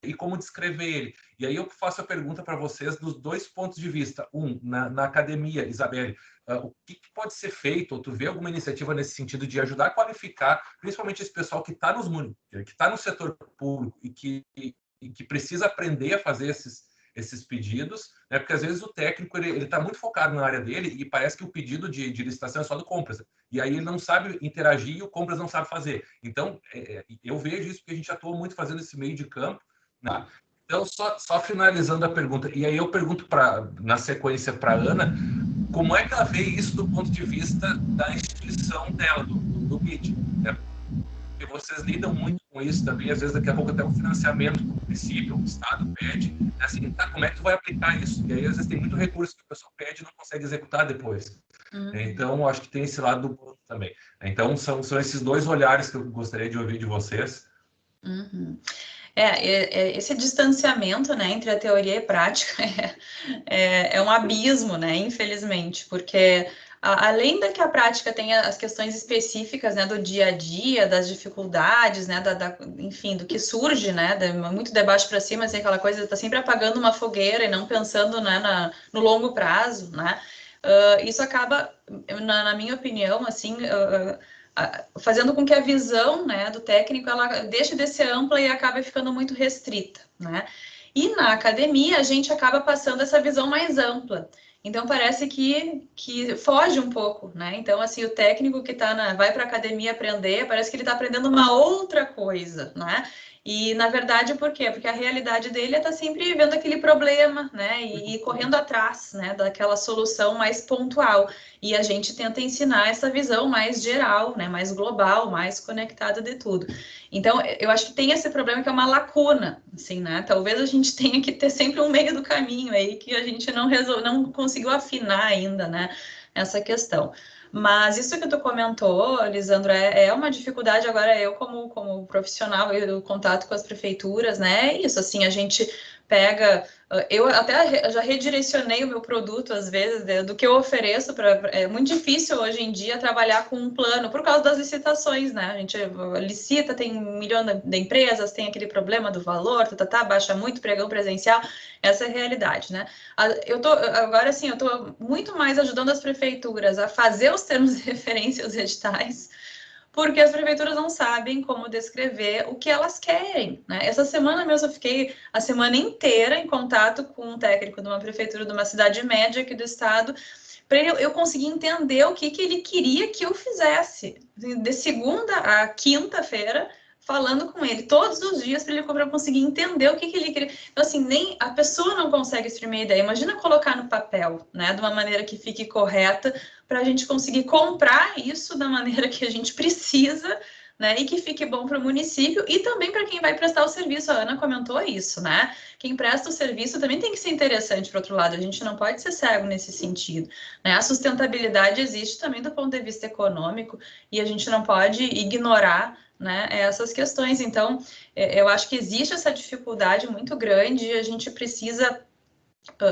E como descrever ele. E aí eu faço a pergunta para vocês dos dois pontos de vista. Na academia, Isabelle, o que pode ser feito, ou tu vê alguma iniciativa nesse sentido de ajudar a qualificar, principalmente esse pessoal que está no setor público e que precisa aprender a fazer esses pedidos, né? Porque às vezes o técnico ele está muito focado na área dele e parece que o pedido de licitação é só do Compras. E aí ele não sabe interagir e o Compras não sabe fazer. Então, eu vejo isso porque a gente atua muito fazendo esse meio de campo. Não. Então, só finalizando a pergunta, e aí eu pergunto na sequência para a Ana, como é que ela vê isso do ponto de vista da instituição dela, do MIT? Né? Porque vocês lidam muito com isso também, às vezes daqui a pouco até um financiamento do município, o Estado pede, assim, tá, como é que tu vai aplicar isso? E aí às vezes tem muito recurso que o pessoal pede e não consegue executar depois. Então, acho que tem esse lado do ponto também. Então, são esses dois olhares que eu gostaria de ouvir de vocês. Esse distanciamento, né, entre a teoria e a prática é um abismo, né, infelizmente, porque além da que a prática tem as questões específicas, né, do dia a dia, das dificuldades, né, enfim, do que surge, né, muito de baixo para cima, assim, aquela coisa, tá sempre apagando uma fogueira e não pensando, né, no longo prazo, né, isso acaba, na minha opinião, assim, fazendo com que a visão, né, do técnico ela deixe de ser ampla e acabe ficando muito restrita, né? E na academia a gente acaba passando essa visão mais ampla. Então parece que foge um pouco, né? Então assim, o técnico que vai para a academia aprender, parece que ele está aprendendo uma outra coisa, né? E, na verdade, por quê? Porque a realidade dele é estar sempre vendo aquele problema, né? E correndo atrás, né? Daquela solução mais pontual. E a gente tenta ensinar essa visão mais geral, né? Mais global, mais conectada de tudo. Então, eu acho que tem esse problema que é uma lacuna, assim, né? Talvez a gente tenha que ter sempre um meio do caminho aí que a gente não conseguiu afinar ainda, né? Essa questão. Mas isso que tu comentou, Lisandro, é uma dificuldade agora, eu como profissional, o contato com as prefeituras, né, isso, assim, a gente pega, eu até já redirecionei o meu produto, às vezes, do que eu ofereço, é muito difícil hoje em dia trabalhar com um plano, por causa das licitações, né, a gente licita, tem 1 milhão de empresas, tem aquele problema do valor, baixa muito pregão presencial, essa é a realidade, né. Agora, assim, eu tô muito mais ajudando as prefeituras a fazer os termos de referência, os editais, porque as prefeituras não sabem como descrever o que elas querem, né? Essa semana mesmo eu fiquei a semana inteira em contato com um técnico de uma prefeitura de uma cidade média aqui do estado, para eu conseguir entender o que ele queria que eu fizesse, de segunda a quinta-feira, falando com ele todos os dias para eu conseguir entender o que ele queria. Então, assim, nem a pessoa não consegue exprimir a ideia. Imagina colocar no papel, né, de uma maneira que fique correta, para a gente conseguir comprar isso da maneira que a gente precisa, né, e que fique bom para o município e também para quem vai prestar o serviço. A Ana comentou isso, né? Quem presta o serviço também tem que ser interessante para o outro lado. A gente não pode ser cego nesse sentido, né? A sustentabilidade existe também do ponto de vista econômico e a gente não pode ignorar, né, essas questões. Então, eu acho que existe essa dificuldade muito grande e a gente precisa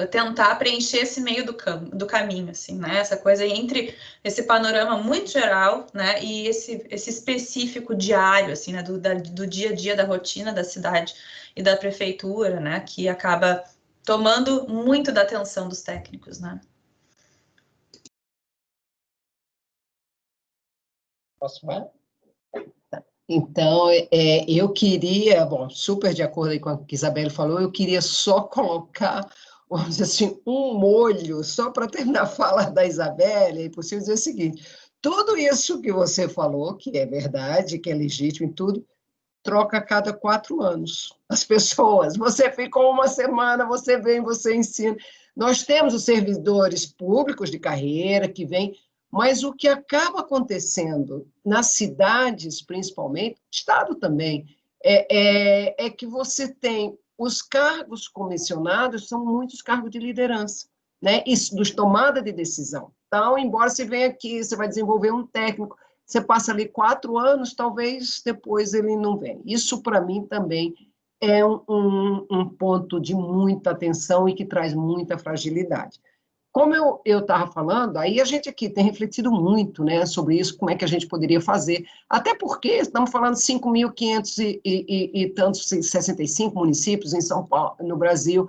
tentar preencher esse meio do caminho, assim, né, essa coisa entre esse panorama muito geral, né, e esse específico diário, assim, né, do dia a dia, da rotina da cidade e da prefeitura, né, que acaba tomando muito da atenção dos técnicos, né. Posso falar? Então, eu queria, bom, super de acordo com o que a Isabelle falou, eu queria só colocar, vamos dizer assim, um molho, só para terminar a fala da Isabelle, é possível dizer o seguinte, tudo isso que você falou, que é verdade, que é legítimo e tudo, troca a cada 4 anos. As pessoas, você ficou uma semana, você vem, você ensina. Nós temos os servidores públicos de carreira que vêm, mas o que acaba acontecendo nas cidades, principalmente, estado também, é que você tem os cargos comissionados, são muitos cargos de liderança, né? Isso, dos tomada de decisão. Então, embora você venha aqui, você vai desenvolver um técnico, você passa ali 4 anos, talvez depois ele não venha. Isso, para mim, também é um ponto de muita atenção e que traz muita fragilidade. Como eu estava falando, aí a gente aqui tem refletido muito, né, sobre isso, como é que a gente poderia fazer, até porque estamos falando de 5.500 e tantos, 65 municípios em São Paulo, no Brasil,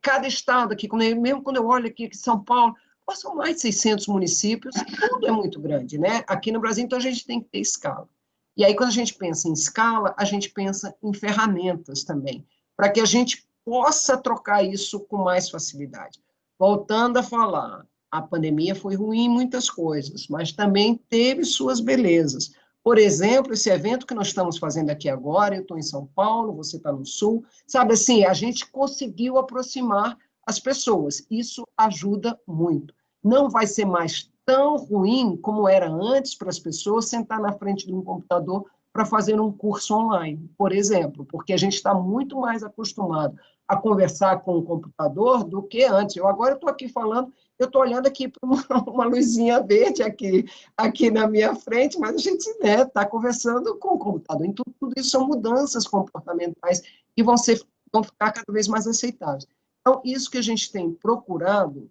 cada estado aqui, mesmo quando eu olho aqui São Paulo, são mais de 600 municípios, tudo é muito grande, né, aqui no Brasil, então a gente tem que ter escala. E aí, quando a gente pensa em escala, a gente pensa em ferramentas também, para que a gente possa trocar isso com mais facilidade. Voltando a falar, a pandemia foi ruim em muitas coisas, mas também teve suas belezas. Por exemplo, esse evento que nós estamos fazendo aqui agora, eu estou em São Paulo, você está no Sul, sabe assim, a gente conseguiu aproximar as pessoas, isso ajuda muito. Não vai ser mais tão ruim como era antes para as pessoas sentar na frente de um computador para fazer um curso online, por exemplo, porque a gente está muito mais acostumado a conversar com o computador do que antes. Agora estou aqui falando, eu estou olhando aqui para uma luzinha verde aqui na minha frente, mas a gente está conversando com o computador. Então, tudo isso são mudanças comportamentais que vão ficar cada vez mais aceitáveis. Então, isso que a gente tem procurado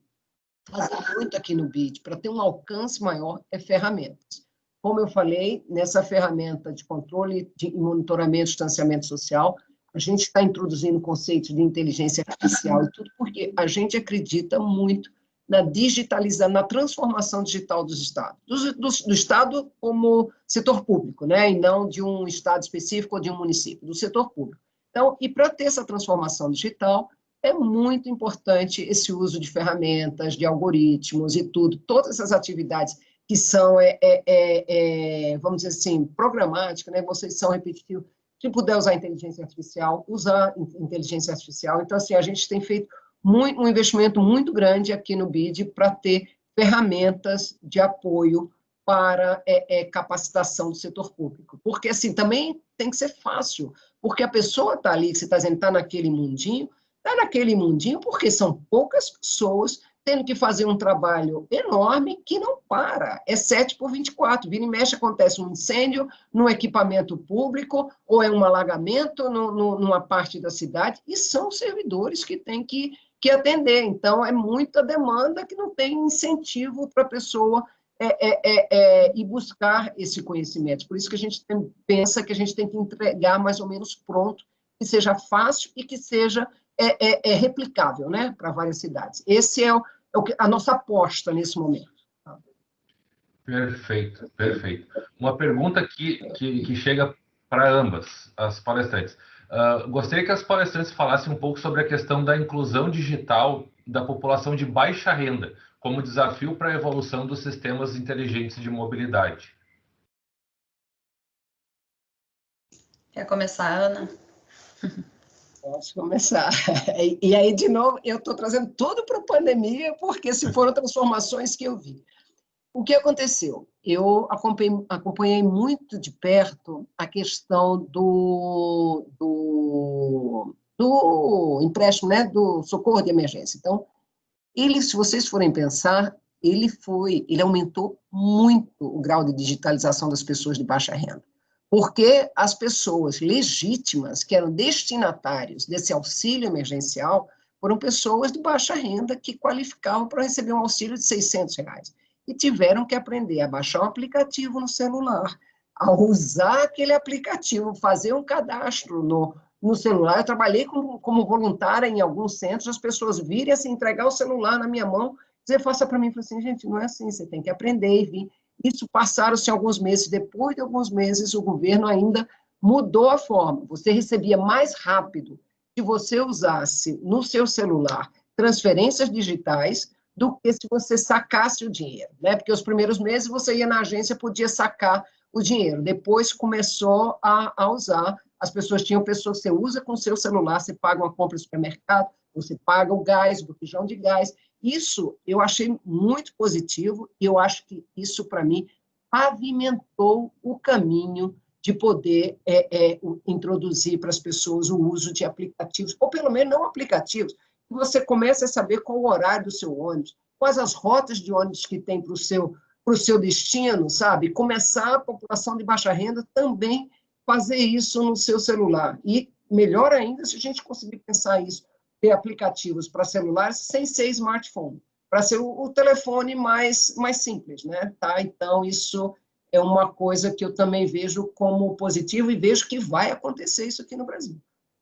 fazer muito aqui no BID, para ter um alcance maior, é ferramentas. Como eu falei, nessa ferramenta de controle e monitoramento de distanciamento social, a gente está introduzindo conceitos de inteligência artificial e tudo porque a gente acredita muito na digitalização, na transformação digital dos estados, do estado como setor público, né, e não de um estado específico ou de um município, do setor público. Então, e para ter essa transformação digital, é muito importante esse uso de ferramentas, de algoritmos e tudo, todas essas atividades que são, vamos dizer assim, programáticas, né, vocês são repetitivos, se puder usar inteligência artificial, usar inteligência artificial. Então, assim, a gente tem feito um investimento muito grande aqui no BID para ter ferramentas de apoio para capacitação do setor público. Porque, assim, também tem que ser fácil, porque a pessoa está ali, que você está dizendo, está naquele mundinho porque são poucas pessoas tendo que fazer um trabalho enorme que não para, é 7/24, vira e mexe, acontece um incêndio no equipamento público, ou é um alagamento numa parte da cidade, e são servidores que têm que atender, então é muita demanda que não tem incentivo para a pessoa ir buscar esse conhecimento, por isso que a gente pensa que a gente tem que entregar mais ou menos pronto, que seja fácil e que seja replicável, né, para várias cidades. Esse é a nossa aposta nesse momento. Perfeito, perfeito. Uma pergunta que chega para ambas as palestrantes. Gostaria que as palestrantes falassem um pouco sobre a questão da inclusão digital da população de baixa renda, como desafio para a evolução dos sistemas inteligentes de mobilidade. Quer começar, Ana? Posso começar. E aí, de novo, eu estou trazendo tudo para a pandemia, porque se foram transformações que eu vi. O que aconteceu? Eu acompanhei muito de perto a questão do empréstimo, né, do socorro de emergência. Então, se vocês forem pensar, ele aumentou muito o grau de digitalização das pessoas de baixa renda. Porque as pessoas legítimas, que eram destinatários desse auxílio emergencial, foram pessoas de baixa renda que qualificavam para receber um auxílio de R$600, e tiveram que aprender a baixar um aplicativo no celular, a usar aquele aplicativo, fazer um cadastro no celular. Eu trabalhei como voluntária em alguns centros, as pessoas virem assim, entregar o celular na minha mão, dizer, faça para mim, eu falei assim, gente, não é assim, você tem que aprender e vir. Isso passaram-se alguns meses, depois de alguns meses, o governo ainda mudou a forma. Você recebia mais rápido se você usasse no seu celular transferências digitais do que se você sacasse o dinheiro, né? Porque os primeiros meses você ia na agência, podia sacar o dinheiro. Depois começou a usar, as pessoas tinham pessoas, você usa com o seu celular, você paga uma compra no supermercado, você paga o gás, o botijão de gás. Isso eu achei muito positivo, e eu acho que isso, para mim, pavimentou o caminho de poder introduzir para as pessoas o uso de aplicativos, ou pelo menos não aplicativos, que você comece a saber qual o horário do seu ônibus, quais as rotas de ônibus que tem para o seu destino, sabe? Começar a população de baixa renda também fazer isso no seu celular. E melhor ainda se a gente conseguir pensar isso, ter aplicativos para celulares sem ser smartphone, para ser o telefone mais simples, né? Tá? Então, isso é uma coisa que eu também vejo como positivo e vejo que vai acontecer isso aqui no Brasil.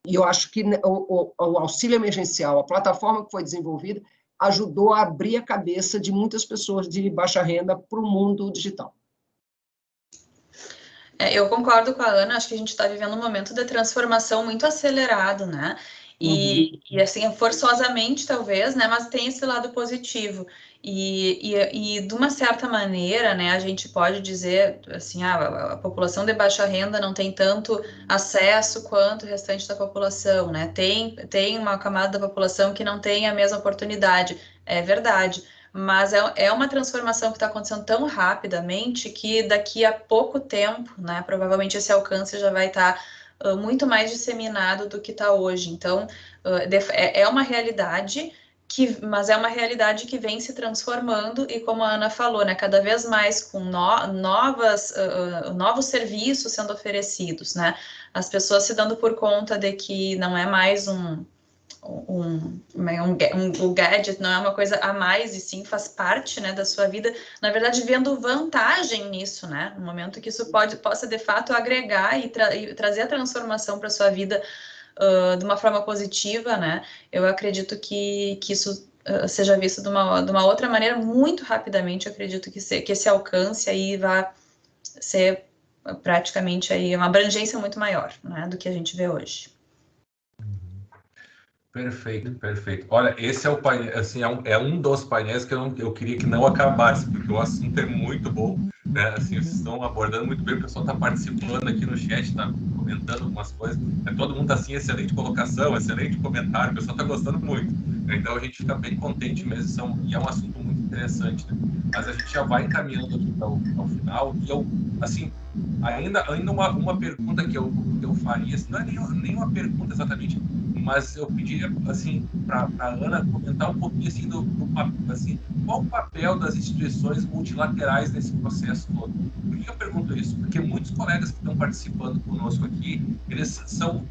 E eu acho que o auxílio emergencial, a plataforma que foi desenvolvida, ajudou a abrir a cabeça de muitas pessoas de baixa renda para o mundo digital. Eu concordo com a Ana, acho que a gente está vivendo um momento de transformação muito acelerado, né? E assim, forçosamente, talvez, né? Mas tem esse lado positivo. E de uma certa maneira, né, a gente pode dizer, assim, a população de baixa renda não tem tanto acesso quanto o restante da população, né? Tem uma camada da população que não tem a mesma oportunidade, é verdade. Mas é uma transformação que está acontecendo tão rapidamente que daqui a pouco tempo, né, provavelmente esse alcance já vai estar muito mais disseminado do que está hoje. Então, é uma realidade, mas é uma realidade que vem se transformando e, como a Ana falou, né, cada vez mais com novos serviços sendo oferecidos, né, as pessoas se dando por conta de que não é mais o gadget não é uma coisa a mais, e sim faz parte, né, da sua vida, na verdade, vendo vantagem nisso, né, no momento que isso possa, de fato, agregar e trazer a transformação para a sua vida de uma forma positiva, né, eu acredito que isso seja visto de uma outra maneira, muito rapidamente. Eu acredito que esse alcance aí vai ser praticamente aí uma abrangência muito maior, né, do que a gente vê hoje. Perfeito, perfeito. Olha, esse é o painel, assim, é um dos painéis que eu queria que não acabasse, porque o assunto é muito bom, né? Assim, vocês estão abordando muito bem, o pessoal está participando aqui no chat, está comentando algumas coisas, todo mundo assim, excelente colocação, excelente comentário, o pessoal está gostando muito. Então a gente fica bem contente mesmo, e é um assunto muito interessante, né? Mas a gente já vai encaminhando aqui ao final, e eu, assim, ainda uma pergunta que eu faria, assim, não é nem uma pergunta exatamente, mas eu pediria, assim, para a Ana comentar um pouquinho, assim, assim, qual o papel das instituições multilaterais nesse processo todo. Por que eu pergunto isso? Porque muitos colegas que estão participando conosco aqui, eles são,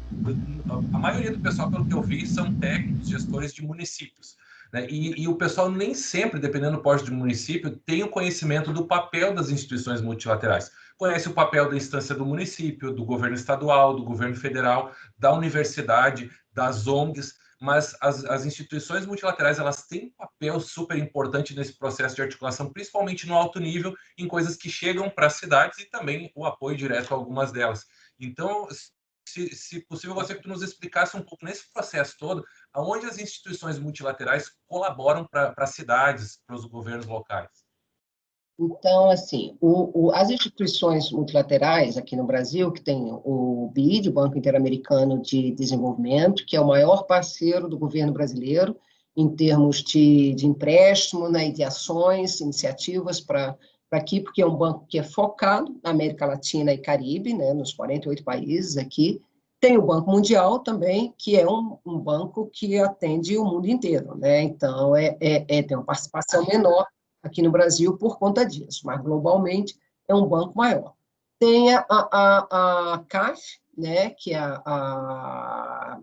a maioria do pessoal, pelo que eu vi, são técnicos, gestores de municípios, né? E o pessoal nem sempre, dependendo do porte do município, tem o conhecimento do papel das instituições multilaterais. Conhece o papel da instância do município, do governo estadual, do governo federal, da universidade, das ONGs, mas as instituições multilaterais, elas têm um papel super importante nesse processo de articulação, principalmente no alto nível, em coisas que chegam para as cidades, e também o apoio direto a algumas delas. Então, se possível, você que nos explicasse um pouco nesse processo todo, aonde as instituições multilaterais colaboram para as cidades, para os governos locais. Então, assim, as instituições multilaterais aqui no Brasil, que tem o BID, o Banco Interamericano de Desenvolvimento, que é o maior parceiro do governo brasileiro em termos de empréstimo, né, e de ações, iniciativas para aqui, porque é um banco que é focado na América Latina e Caribe, né, nos 48 países aqui. Tem o Banco Mundial também, que é um banco que atende o mundo inteiro, né? Então, tem uma participação menor aqui no Brasil por conta disso, mas globalmente é um banco maior. Tem a CAF, né, que é a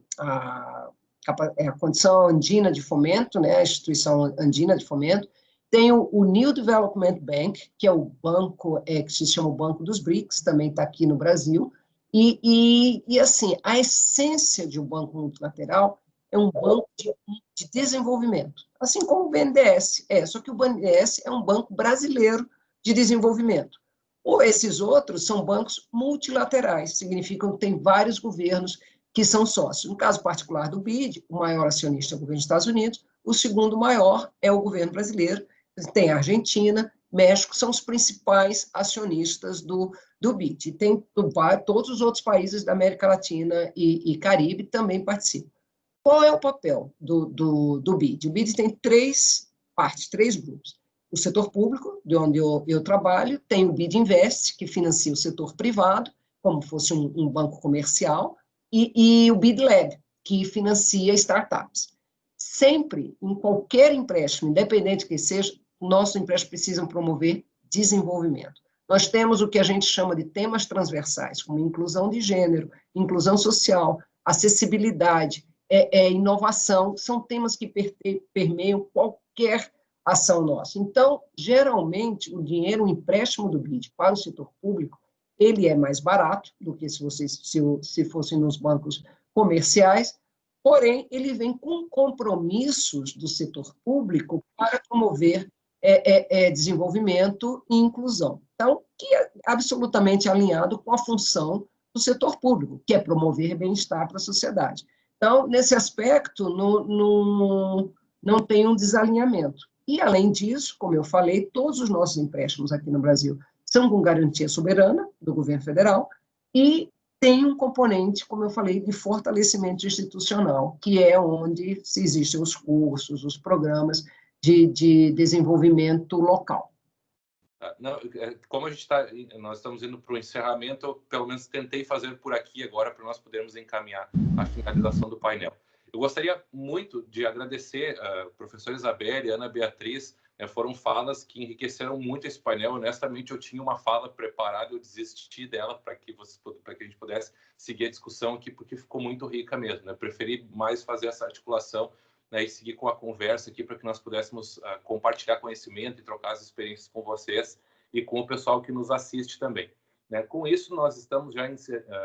Condição Andina de Fomento, né, a Instituição Andina de Fomento. Tem o New Development Bank, que é o banco que se chama o Banco dos BRICS, também está aqui no Brasil. E assim, a essência de um banco multilateral é um banco de desenvolvimento, assim como o BNDES só que o BNDES é um banco brasileiro de desenvolvimento. Ou esses outros são bancos multilaterais, significam que tem vários governos que são sócios. No caso particular do BID, o maior acionista é o governo dos Estados Unidos, o segundo maior é o governo brasileiro, tem a Argentina, México, são os principais acionistas do BID. E tem todos os outros países da América Latina e Caribe também participam. Qual é o papel do BID? O BID tem três partes, três grupos. O setor público, de onde eu trabalho, tem o BID Invest, que financia o setor privado, como fosse um banco comercial, e o BID Lab, que financia startups. Sempre, em qualquer empréstimo, independente que seja, nossos empréstimos precisam promover desenvolvimento. Nós temos o que a gente chama de temas transversais, como inclusão de gênero, inclusão social, acessibilidade, inovação, são temas que permeiam qualquer ação nossa. Então, geralmente, o dinheiro, o empréstimo do BID para o setor público, ele é mais barato do que se fossem nos bancos comerciais, porém, ele vem com compromissos do setor público para promover desenvolvimento e inclusão. Então, que é absolutamente alinhado com a função do setor público, que é promover bem-estar para a sociedade. Então, nesse aspecto, não tem um desalinhamento. E, além disso, como eu falei, todos os nossos empréstimos aqui no Brasil são com garantia soberana do governo federal e tem um componente, como eu falei, de fortalecimento institucional, que é onde existem os cursos, os programas de desenvolvimento local. Não, como nós estamos indo para o encerramento, eu pelo menos tentei fazer por aqui agora para nós podermos encaminhar a finalização do painel. Eu gostaria muito de agradecer a professora Isabelle e a Ana Beatriz, foram falas que enriqueceram muito esse painel. Honestamente, eu tinha uma fala preparada, eu desisti dela para que a gente pudesse seguir a discussão aqui, porque ficou muito rica mesmo. Eu preferi mais fazer essa articulação, e seguir com a conversa aqui para que nós pudéssemos compartilhar conhecimento e trocar as experiências com vocês e com o pessoal que nos assiste também. Com isso, nós estamos já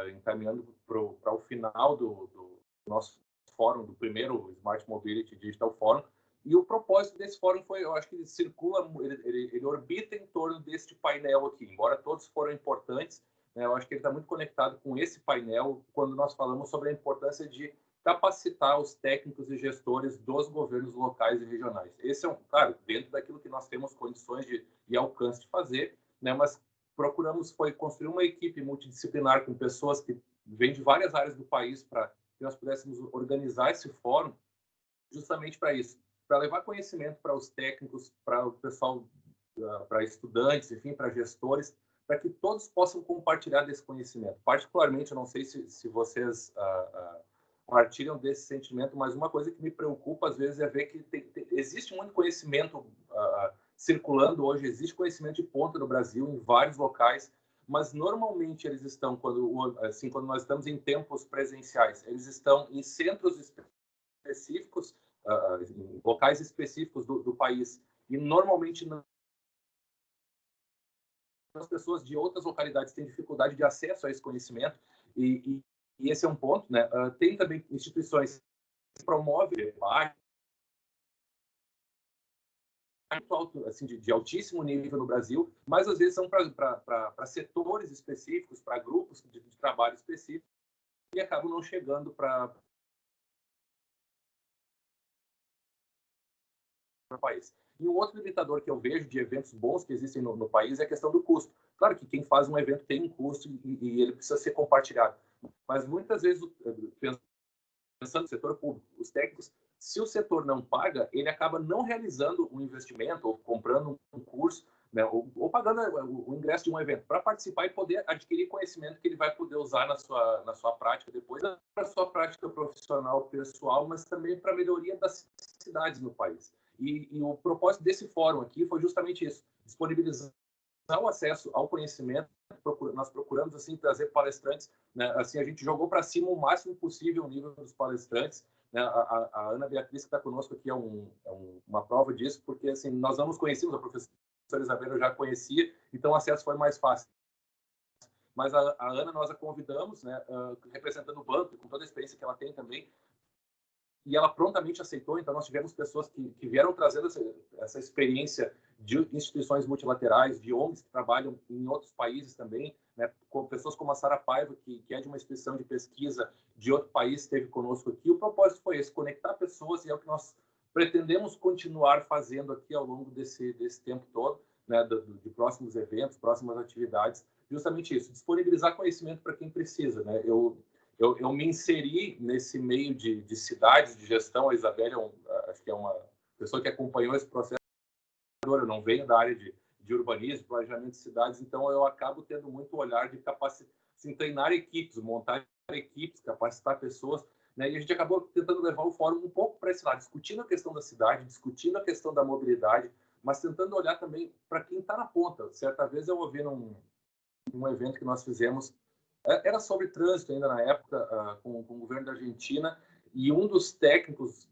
encaminhando para o final do nosso fórum, do primeiro Smart Mobility Digital Forum, e o propósito desse fórum foi, eu acho que ele circula, ele orbita em torno deste painel aqui, embora todos foram importantes, eu acho que ele está muito conectado com esse painel quando nós falamos sobre a importância de capacitar os técnicos e gestores dos governos locais e regionais. Esse é claro, dentro daquilo que nós temos condições e alcance de fazer, mas procuramos construir uma equipe multidisciplinar com pessoas que vêm de várias áreas do país para que nós pudéssemos organizar esse fórum justamente para isso, para levar conhecimento para os técnicos, para o pessoal, para estudantes, enfim, para gestores, para que todos possam compartilhar desse conhecimento. Particularmente, eu não sei se vocês partilham desse sentimento, mas uma coisa que me preocupa às vezes é ver que existe muito conhecimento circulando hoje, existe conhecimento de ponta no Brasil, em vários locais, mas normalmente eles estão, quando nós estamos em tempos presenciais, eles estão em centros específicos, em locais específicos do país, e normalmente não. As pessoas de outras localidades têm dificuldade de acesso a esse conhecimento, e esse é um ponto, Tem também instituições que promovem debate assim, de altíssimo nível no Brasil, mas às vezes são para setores específicos, para grupos de trabalho específicos, e acabam não chegando para o país. E um outro limitador que eu vejo de eventos bons que existem no país é a questão do custo. Claro que quem faz um evento tem um custo e ele precisa ser compartilhado. Mas muitas vezes, pensando no setor público, os técnicos, se o setor não paga, ele acaba não realizando um investimento ou comprando um curso, ou pagando o ingresso de um evento para participar e poder adquirir conhecimento que ele vai poder usar na sua prática depois, para a sua prática profissional, pessoal, mas também para a melhoria das cidades no país. E o propósito desse fórum aqui foi justamente isso, disponibilizar o acesso ao conhecimento. Nós procuramos assim trazer palestrantes, assim a gente jogou para cima o máximo possível o nível dos palestrantes, A Ana Beatriz que está conosco aqui é uma prova disso, porque assim nós não nos conhecíamos, a professora Isabelle eu já conhecia, então o acesso foi mais fácil. Mas a Ana nós a convidamos, representando o banco, com toda a experiência que ela tem também, e ela prontamente aceitou. Então nós tivemos pessoas que vieram trazendo essa experiência de instituições multilaterais, de ONGs que trabalham em outros países também, com pessoas como a Sara Paiva, que é de uma instituição de pesquisa de outro país, esteve conosco aqui. O propósito foi esse, conectar pessoas, e é o que nós pretendemos continuar fazendo aqui ao longo desse tempo todo, de próximos eventos, próximas atividades, justamente isso, disponibilizar conhecimento para quem precisa. Eu me inseri nesse meio de cidades, de gestão. A Isabelle acho que é uma pessoa que acompanhou esse processo. Eu não venho da área de urbanismo, planejamento de cidades, então eu acabo tendo muito olhar de assim, treinar equipes, montar equipes, capacitar pessoas, e a gente acabou tentando levar o fórum um pouco para esse lado, discutindo a questão da cidade, discutindo a questão da mobilidade, mas tentando olhar também para quem está na ponta. Certa vez eu ouvi num evento que nós fizemos Era sobre trânsito ainda na época, com o governo da Argentina, e um dos técnicos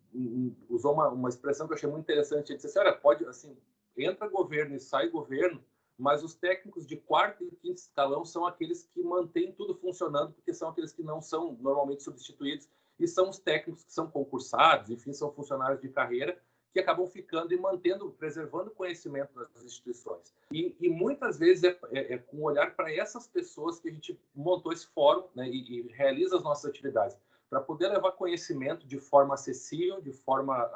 usou uma expressão que eu achei muito interessante. Ele disse assim, olha, pode, assim, entra governo e sai governo, mas os técnicos de quarto e quinto escalão são aqueles que mantêm tudo funcionando, porque são aqueles que não são normalmente substituídos, e são os técnicos que são concursados, enfim, são funcionários de carreira, que acabam ficando e mantendo, preservando o conhecimento das instituições. E muitas vezes é com olhar para essas pessoas que a gente montou esse fórum, né, e realiza as nossas atividades, para poder levar conhecimento de forma acessível, de forma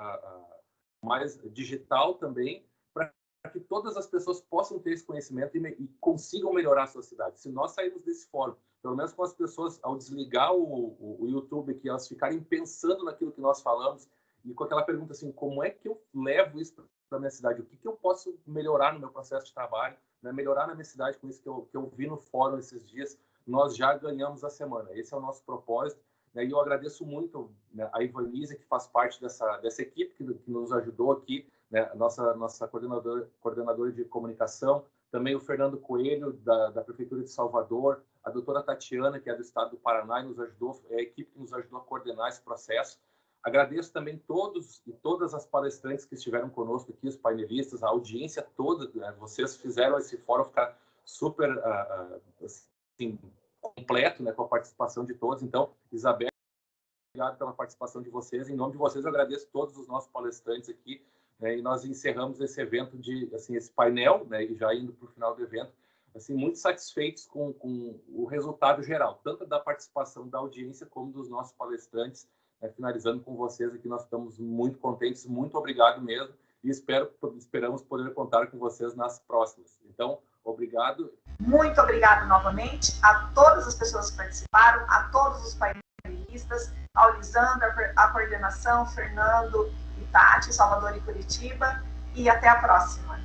mais digital também, para que todas as pessoas possam ter esse conhecimento e consigam melhorar a sua cidade. Se nós sairmos desse fórum, pelo menos com as pessoas, ao desligar o YouTube, que elas ficarem pensando naquilo que nós falamos, e com aquela pergunta assim, como é que eu levo isso para a minha cidade? O que eu posso melhorar no meu processo de trabalho, né? Melhorar na minha cidade com isso que eu vi no fórum esses dias? Nós já ganhamos a semana. Esse é o nosso propósito. Né? E eu agradeço muito, né, a Ivanise, que faz parte dessa equipe que nos ajudou aqui, né? Nossa coordenadora de comunicação, também o Fernando Coelho, da Prefeitura de Salvador, a doutora Tatiana, que é do estado do Paraná, e nos ajudou, é a equipe que nos ajudou a coordenar esse processo. Agradeço também todos e todas as palestrantes que estiveram conosco aqui, os painelistas, a audiência toda, né? Vocês fizeram esse fórum ficar super assim, completo, né, com a participação de todos. Então, Isabel, obrigado pela participação de vocês. Em nome de vocês, eu agradeço todos os nossos palestrantes aqui, né, e nós encerramos esse evento, esse painel, né, e já indo para o final do evento, assim, muito satisfeitos com o resultado geral, tanto da participação da audiência como dos nossos palestrantes. Finalizando com vocês aqui, nós estamos muito contentes, muito obrigado mesmo, e esperamos poder contar com vocês nas próximas. Então, obrigado. Muito obrigado novamente a todas as pessoas que participaram, a todos os painelistas, ao Lisandro, a coordenação, Fernando e Tati, Salvador e Curitiba, e até a próxima.